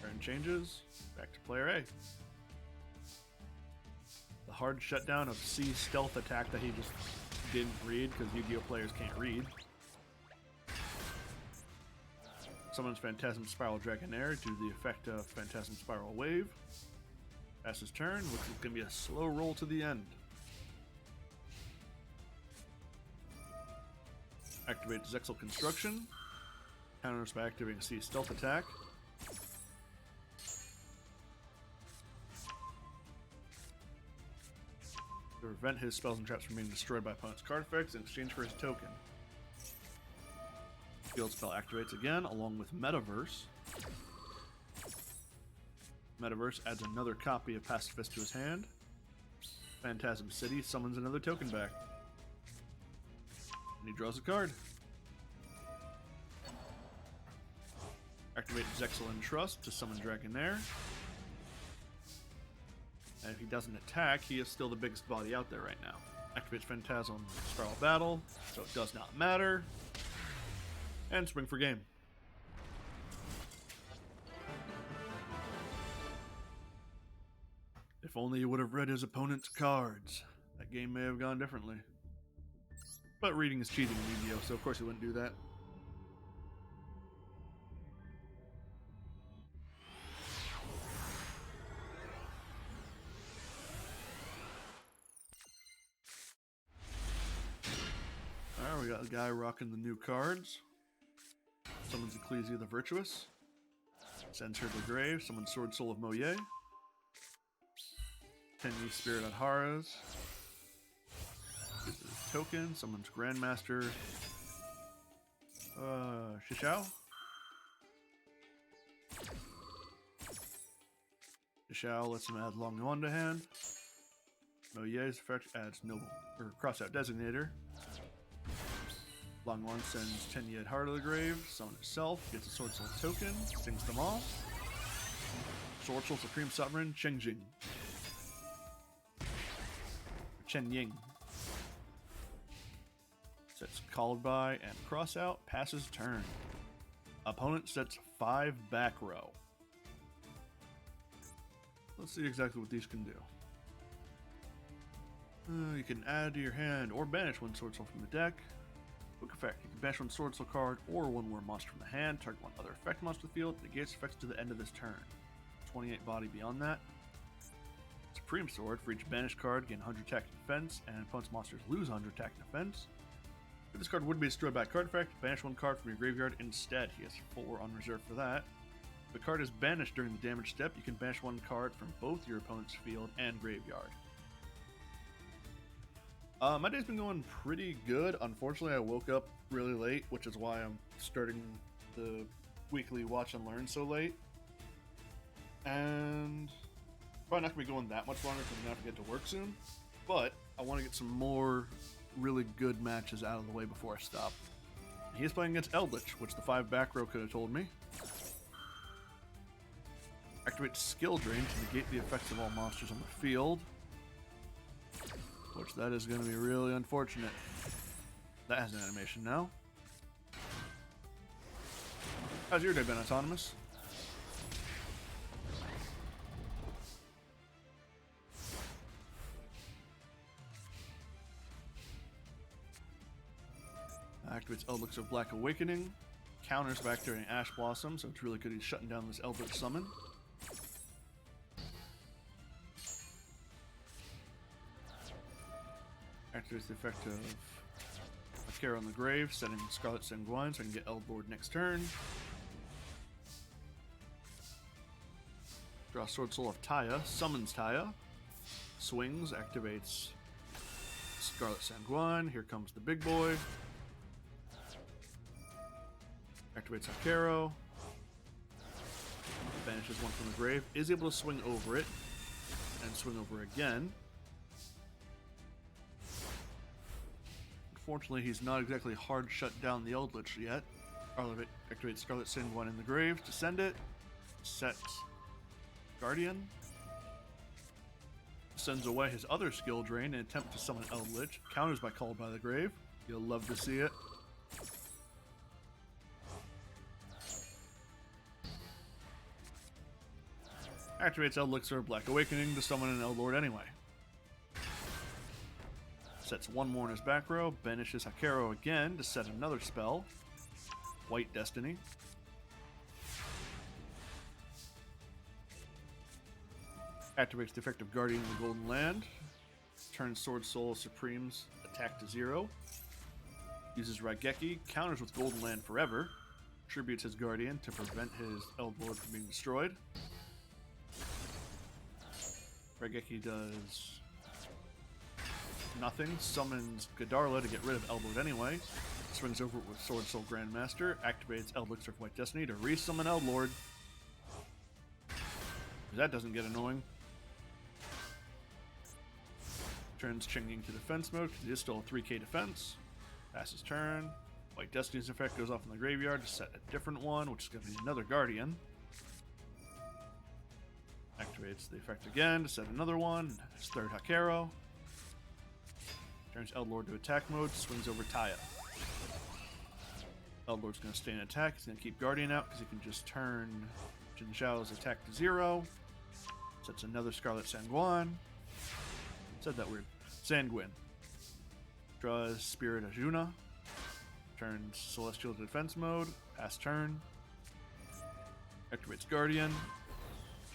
Turn changes. Back to player A. The hard shutdown of C stealth attack that he just didn't read because Yu-Gi-Oh players can't read. Summons Phantasm Spiral Dragonair due to the effect of Phantasm Spiral Wave. Passes turn, which is going to be a slow roll to the end. Activate Zexal Construction. Counters by activating C Stealth Attack. To prevent his spells and traps from being destroyed by opponent's card effects in exchange for his token. Field spell activates again, along with Metaverse. Metaverse adds another copy of Pacifist to his hand. Phantasm City summons another token back. And he draws a card. Activate Zexal Entrust to summon Dragonair. And if he doesn't attack, he is still the biggest body out there right now. Activates Phantasm Spiral Battle, so it does not matter. And swing for game. If only he would have read his opponent's cards. That game may have gone differently. But reading is cheating in Yu-Gi-Oh, so of course he wouldn't do that. Alright, we got a guy rocking the new cards. Summons Ecclesia the Virtuous. Sends her to the grave. Summons Sword Soul of Moye. 10-Yi Spirit Adharas. Uses his token. Summons Grandmaster Shishao. Shishao lets him add Long On to hand. Moye's effect adds Noble or Crossout Designator. Long One sends 10-Yi Adhara to the grave, summon itself, gets a Sword Soul token, stings them off. Sword Soul Supreme Sovereign, Chengjing. Chen Ying. Sets Called By and Crossout, passes turn. Opponent sets 5 back row. Let's see exactly what these can do. You can add to your hand or banish one Sword Soul from the deck. Quick effect. You can banish one Sword Soul card or one more monster from the hand. Target one other effect monster to the field. Negates effects to the end of this turn. 28 body beyond that. Supreme Sword. For each banished card, gain 100 attack and defense, and opponent's monsters lose 100 attack and defense. If this card would be destroyed by a card effect, banish one card from your graveyard instead. He has 4 on reserve for that. If the card is banished during the damage step, you can banish one card from both your opponent's field and graveyard. My day's been going pretty good. Unfortunately, I woke up really late, which is why I'm starting the weekly watch and learn so late. And probably not going to be going that much longer because I'm going to have to get to work soon. But I want to get some more really good matches out of the way before I stop. He is playing against Eldritch, which the 5 back row could have told me. Activate Skill Drain to negate the effects of all monsters on the field. Which that is going to be really unfortunate. That has an animation now. How's your day been, Autonomous? Activates Eldritch of Black Awakening. Counters by activating Ash Blossom, so it's really good he's shutting down this Eldritch summon. Activates the effect of Hakero in the grave, setting Scarlet Sanguine so I can get Eldlord next turn. Draw Sword Soul of Taya, summons Taya, swings, activates Scarlet Sanguine. Here comes the big boy. Activates Hakero. Banishes one from the grave. Is able to swing over it. And swing over again. Unfortunately, he's not exactly hard shut down the Eldritch yet. Activates Scarlet Sanguine in the grave to send it. Set Guardian. Sends away his other skill drain in an attempt to summon Eldritch. Counters by Called by the Grave. You'll love to see it. Activates Elixir Black Awakening to summon an Eldlord anyway. Sets one more in his back row. Banishes Hakero again to set another spell. White Destiny. Activates the effect of Guardian of the Golden Land. Turns Sword Soul Supreme's attack to 0. Uses Raigeki. Counters with Golden Land forever. Tributes his Guardian to prevent his Eldlord from being destroyed. Raigeki does nothing. Summons Godarla to get rid of Eldlord anyway. Swings over it with Sword Soul Grandmaster. Activates Elixir of White Destiny to resummon Eldlord. That doesn't get annoying. Turns Chinging to defense mode because he is still a 3k defense. Passes turn. White Destiny's effect goes off in the graveyard to set a different one, which is going to be another Guardian. Activates the effect again to set another one. His third Hakero. Turns Eldlord to attack mode. Swings over Taya. Eldlord's going to stay in attack. He's going to keep Guardian out because he can just turn Jin Zhao's attack to 0. Sets another Scarlet Sanguine. Said that weird. Sanguine. Draws Spirit Ajuna. Turns Celestial to defense mode. Pass turn. Activates Guardian.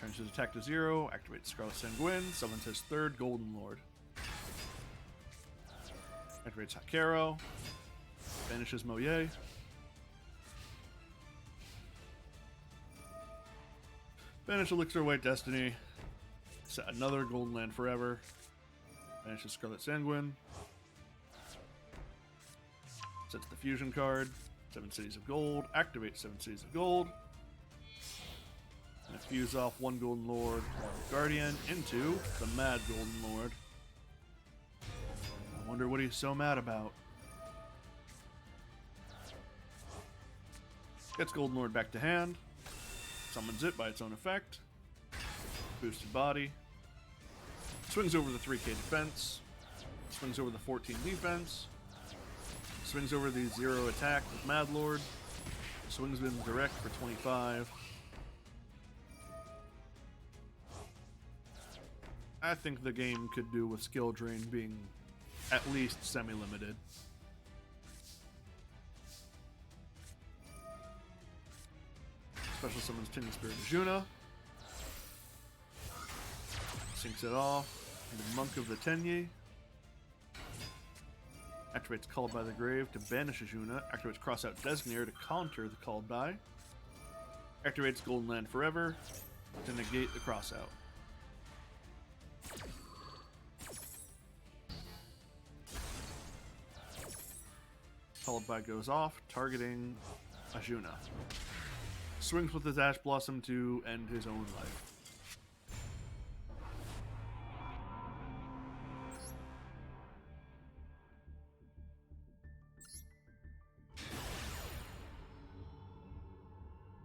Turns his attack to 0. Activates Scarlet Sanguine. Summons his third Golden Lord. Activates Hakero. Banishes Moye. Banish Elixir White Destiny. Set another Golden Land forever. Banishes Scarlet Sanguine. Sets the fusion card. 7 Cities of Gold. Activates 7 Cities of Gold. And fuse off one Golden Lord or Guardian into the Mad Golden Lord. I wonder what he's so mad about. Gets Golden Lord back to hand. Summons it by its own effect. Boosted body. Swings over the 3k defense. Swings over the 14 defense. Swings over the 0 attack with Mad Lord. Swings in direct for 25. I think the game could do with skill drain being at least semi-limited. Special summons Tinning Spirit Ajuna. Sinks it off. The Monk of the Tenyi. Activates Called by the Grave to banish Ajuna. Activates Crossout Designator to counter the Called by. Activates Golden Land Forever to negate the Crossout. Called by goes off, targeting Ajuna. Swings with his Ash Blossom to end his own life.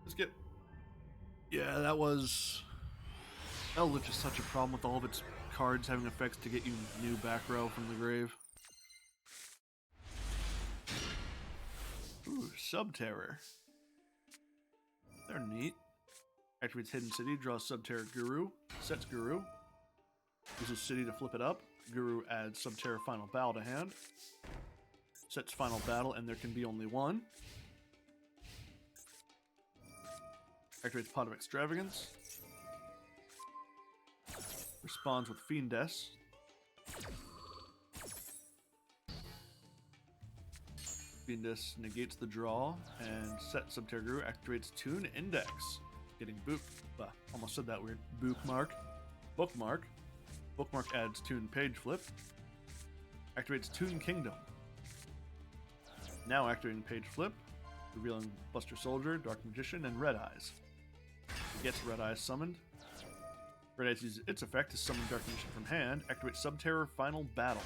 Skip. Yeah, that was... Eldritch is such a problem with all of its cards having effects to get you new back row from the grave. Ooh, Subterror. They're neat. Activates Hidden City, draws Subterror Guru, sets Guru. Uses City to flip it up. Guru adds Subterror Final Battle to hand. Sets Final Battle, and there can be only one. Activates Pot of Extravagance. Responds with Fiendess. Fiendus negates the draw, and Set Subterra Guru activates Toon Index. Getting almost said that weird. Bookmark. Bookmark adds Toon Page Flip. Activates Toon Kingdom. Now activating Page Flip, revealing Buster Soldier, Dark Magician, and Red Eyes. It gets Red Eyes summoned. Red Eyes uses its effect to summon Dark Magician from hand. Activate Subterror Final Battle.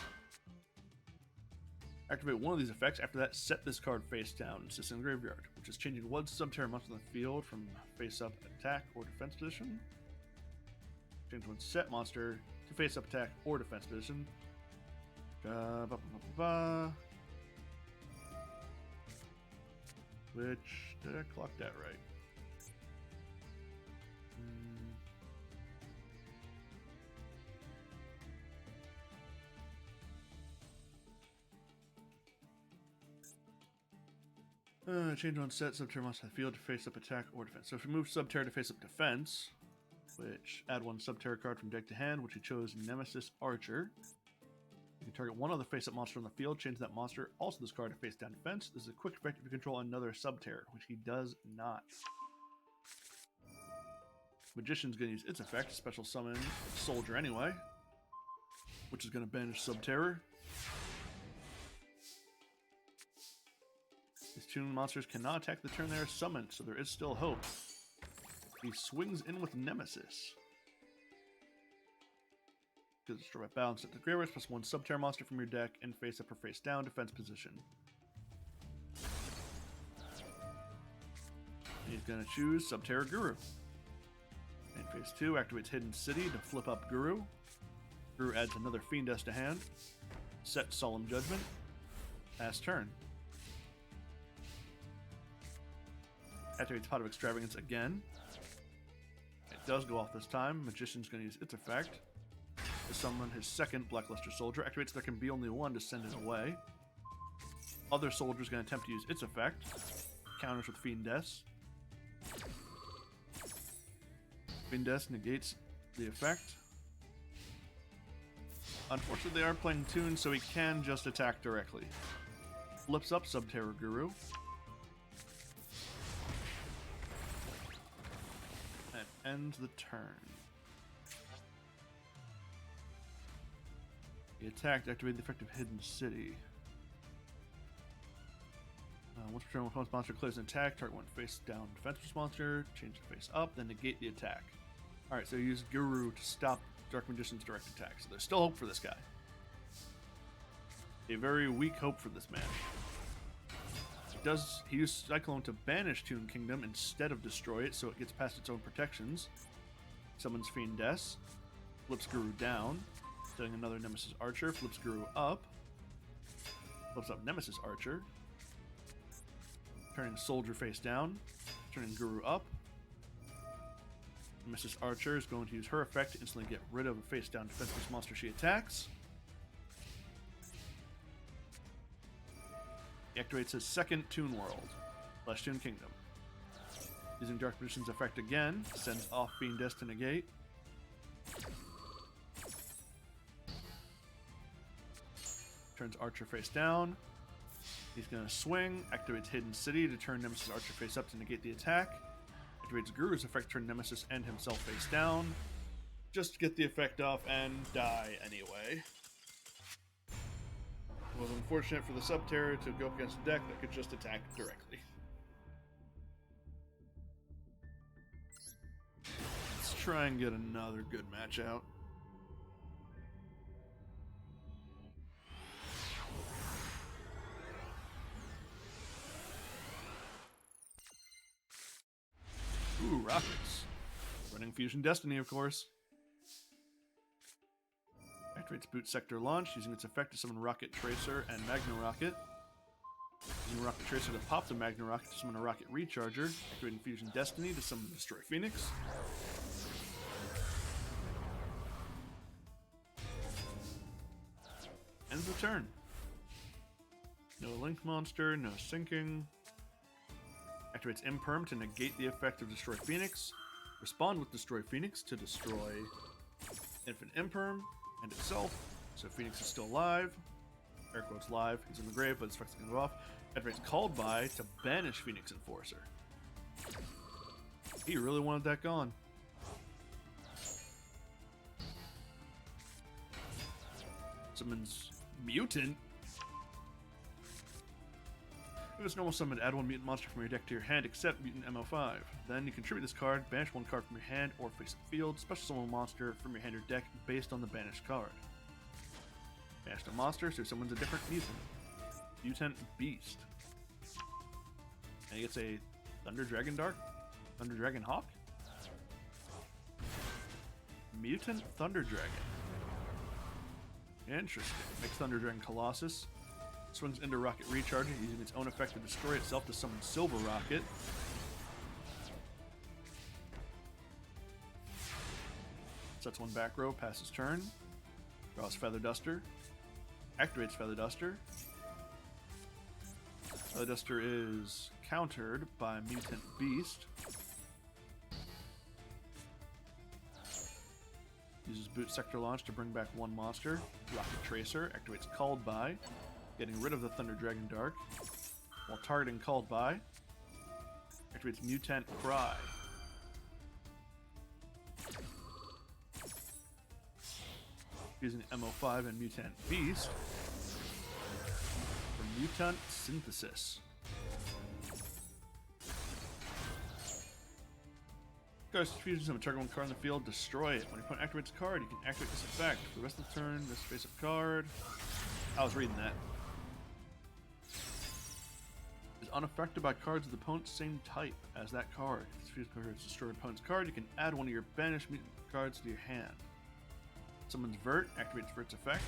Activate one of these effects. After that, set this card face down and sits in the graveyard, which is changing one Subterror monster on the field from face-up attack or defense position. Change one set monster to face-up attack or defense position. Which, did I clock that right? Change one set Subterra monster on the field to face up attack or defense. So if you move Subterra to face up defense, which add one Subterra card from deck to hand, which you chose Nemesis Archer. You can target one other face up monster on the field, change that monster, also this card to face down defense. This is a quick effect if you control another Subterra, which he does not. Magician's going to use its effect, special summon Soldier anyway, which is going to banish Subterror. These two monsters cannot attack the turn they are summoned, so there is still hope. He swings in with Nemesis. Because destroy by balance at the graveyard, plus one Subterror monster from your deck in face up or face down defense position. He's going to choose Subterra Guru. In phase 2, activates Hidden City to flip up Guru. Guru adds another Fiendus to hand. Set Solemn Judgment. Pass turn. Activates Pot of Extravagance again. It does go off this time. Magician's going to use its effect to summon his second Blackluster Soldier. Activates there can be only one to send it away. Other Soldier's going to attempt to use its effect. Counters with Fiendus. Fiendus negates the effect. Unfortunately, they are playing Toon, so he can just attack directly. Flips up Subterra Guru. And ends the turn. He attacked, activated the effect of Hidden City. Once per turn, when opponent's monster clears an attack, target one face down defenseless monster, change the face up, then negate the attack. Alright, so use Guru to stop Dark Magician's direct attack. So there's still hope for this guy. A very weak hope for this man. He used Cyclone to banish Toon Kingdom instead of destroy it, so it gets past its own protections. Summons Fiendus, flips Guru down, setting another Nemesis Archer, flips Guru up, flips up Nemesis Archer, turning Soldier face down, turning Guru up. Nemesis Archer is going to use her effect to instantly get rid of a face down defenseless monster she attacks. He activates his second Toon World, Toon Kingdom. Using Dark Magician's effect again, sends off Fiendus to negate. Turns Archer face down. He's going to swing, activates Hidden City to turn Nemesis Archer face up to negate the attack. Activates Guru's effect to turn Nemesis and himself face down. Just to get the effect off and die anyway. It was unfortunate for the Subterror to go up against a deck that could just attack directly. Let's try and get another good match out. Ooh, rockets. Running Fusion Destiny, of course. Activates Boot Sector Launch, using its effect to summon Rocket Tracer and Magna Rocket. Using Rocket Tracer to pop the Magna Rocket to summon a Rocket Recharger. Activating Fusion Destiny to summon Destroy Phoenix. Ends the turn. No Link Monster, no sinking. Activates Imperm to negate the effect of Destroy Phoenix. Respond with Destroy Phoenix to destroy Infinite Imperm and itself. So Phoenix is still alive. Air quotes live. He's in the grave, but his effect's going to go off. Activates Called By to banish Phoenix Enforcer. He really wanted that gone. Summons Mutant. If it's normal summon, add one mutant monster from your deck to your hand except Mutant MO5. Then you contribute this card, banish one card from your hand or face the field, special summon a monster from your hand or deck based on the banished card. Banish a monster, so summons a different mutant. Mutant Beast. And he gets a Thunder Dragon Hawk? Mutant Thunder Dragon. Interesting. Makes Thunder Dragon Colossus. Swings into Rocket Recharge, using its own effect to destroy itself to summon Silver Rocket. Sets one back row, passes turn. Draws Feather Duster. Activates Feather Duster. Feather Duster is countered by Mutant Beast. Uses Boot Sector Launch to bring back one monster. Rocket Tracer activates Called By, getting rid of the Thunder Dragon Dark. While targeting Called By, activates Mutant Cry. Using MO5 and Mutant Beast for Mutant Synthesis. Cards fusion summon target one card on the field, destroy it. When your opponent activates a card, you can activate this effect. For the rest of the turn, this face-up card. I was reading that. Is unaffected by cards of the opponent's same type as that card. If this fusion card is destroyed opponent's card, you can add one of your banished mutant cards to your hand. Summons Vert, activates Vert's effect.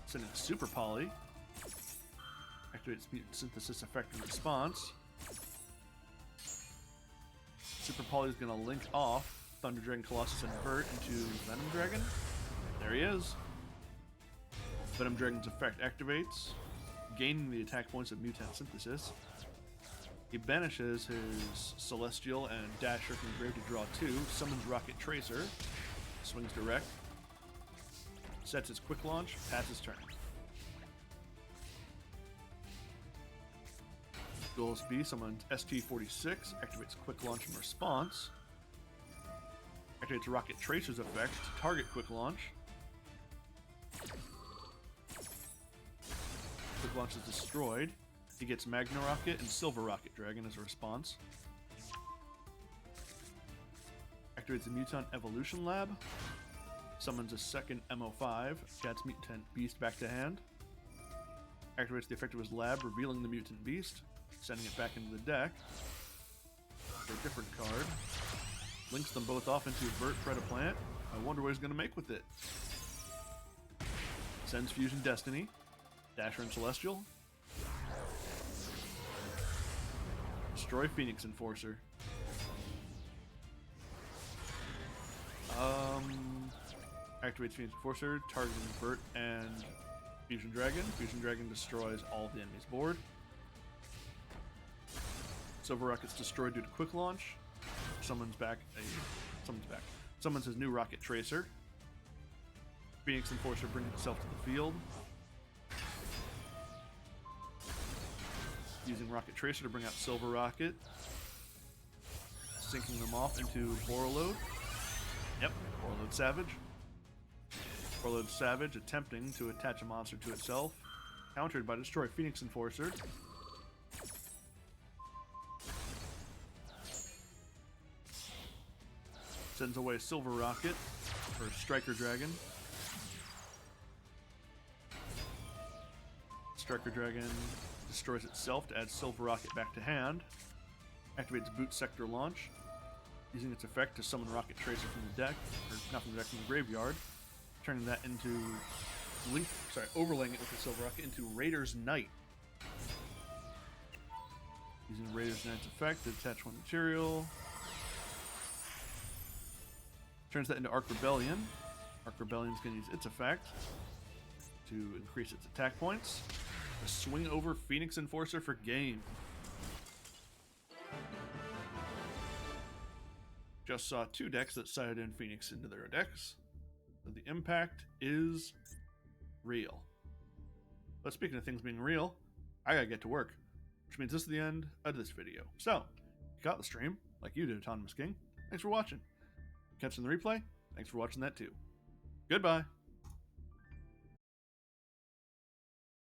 Sending Super Poly. Activates Mutant Synthesis effect in response. Super Poly is going to link off Thunder Dragon Colossus and Vert into Venom Dragon. There he is. Venom Dragon's effect activates, gaining the attack points of Mutant Synthesis. He banishes his Celestial and Dasher from the grave to draw 2, summons Rocket Tracer, swings direct, sets his quick launch, passes turn. Duelist B summons ST46, activates quick launch in response. Activates Rocket Tracer's effect to target quick launch. Quick launch is destroyed. He gets Magna Rocket and Silver Rocket Dragon as a response. Activates the Mutant Evolution Lab. Summons a second MO5, gets Mutant Beast back to hand. Activates the effect of his lab, revealing the Mutant Beast, sending it back into the deck for a different card. Links them both off into Vert Predaplant. I wonder what he's going to make with it. Sends Fusion Destiny, Dasher and Celestial. Destroy Phoenix Enforcer. Activates Phoenix Enforcer, targeting Vert and Fusion Dragon. Fusion Dragon destroys all of the enemy's board. Silver Rocket's destroyed due to quick launch. Summons his new Rocket Tracer. Phoenix Enforcer brings itself to the field. Using Rocket Tracer to bring out Silver Rocket. Sinking them off into Borreload. Yep, Borreload Savage. Borreload Savage attempting to attach a monster to itself. Countered by Destroy Phoenix Enforcer. Sends away Silver Rocket for Striker Dragon. Striker Dragon destroys itself to add Silver Rocket back to hand. Activates Boot Sector Launch, using its effect to summon Rocket Tracer from the deck, or not from the deck, from the graveyard, turning that into overlaying it with the Silver Rocket into Raider's Knight. Using Raider's Knight's effect to attach one material. Turns that into Arc Rebellion. Arc Rebellion's going to use its effect to increase its attack points. A swing over Phoenix Enforcer for game. Just saw two decks that sided in Phoenix into their decks. So the impact is real. But speaking of things being real, I gotta get to work. which means this is the end of this video. So, if you got the stream, like you did, Autonomous King, thanks for watching. Catching the replay, thanks for watching that too. Goodbye.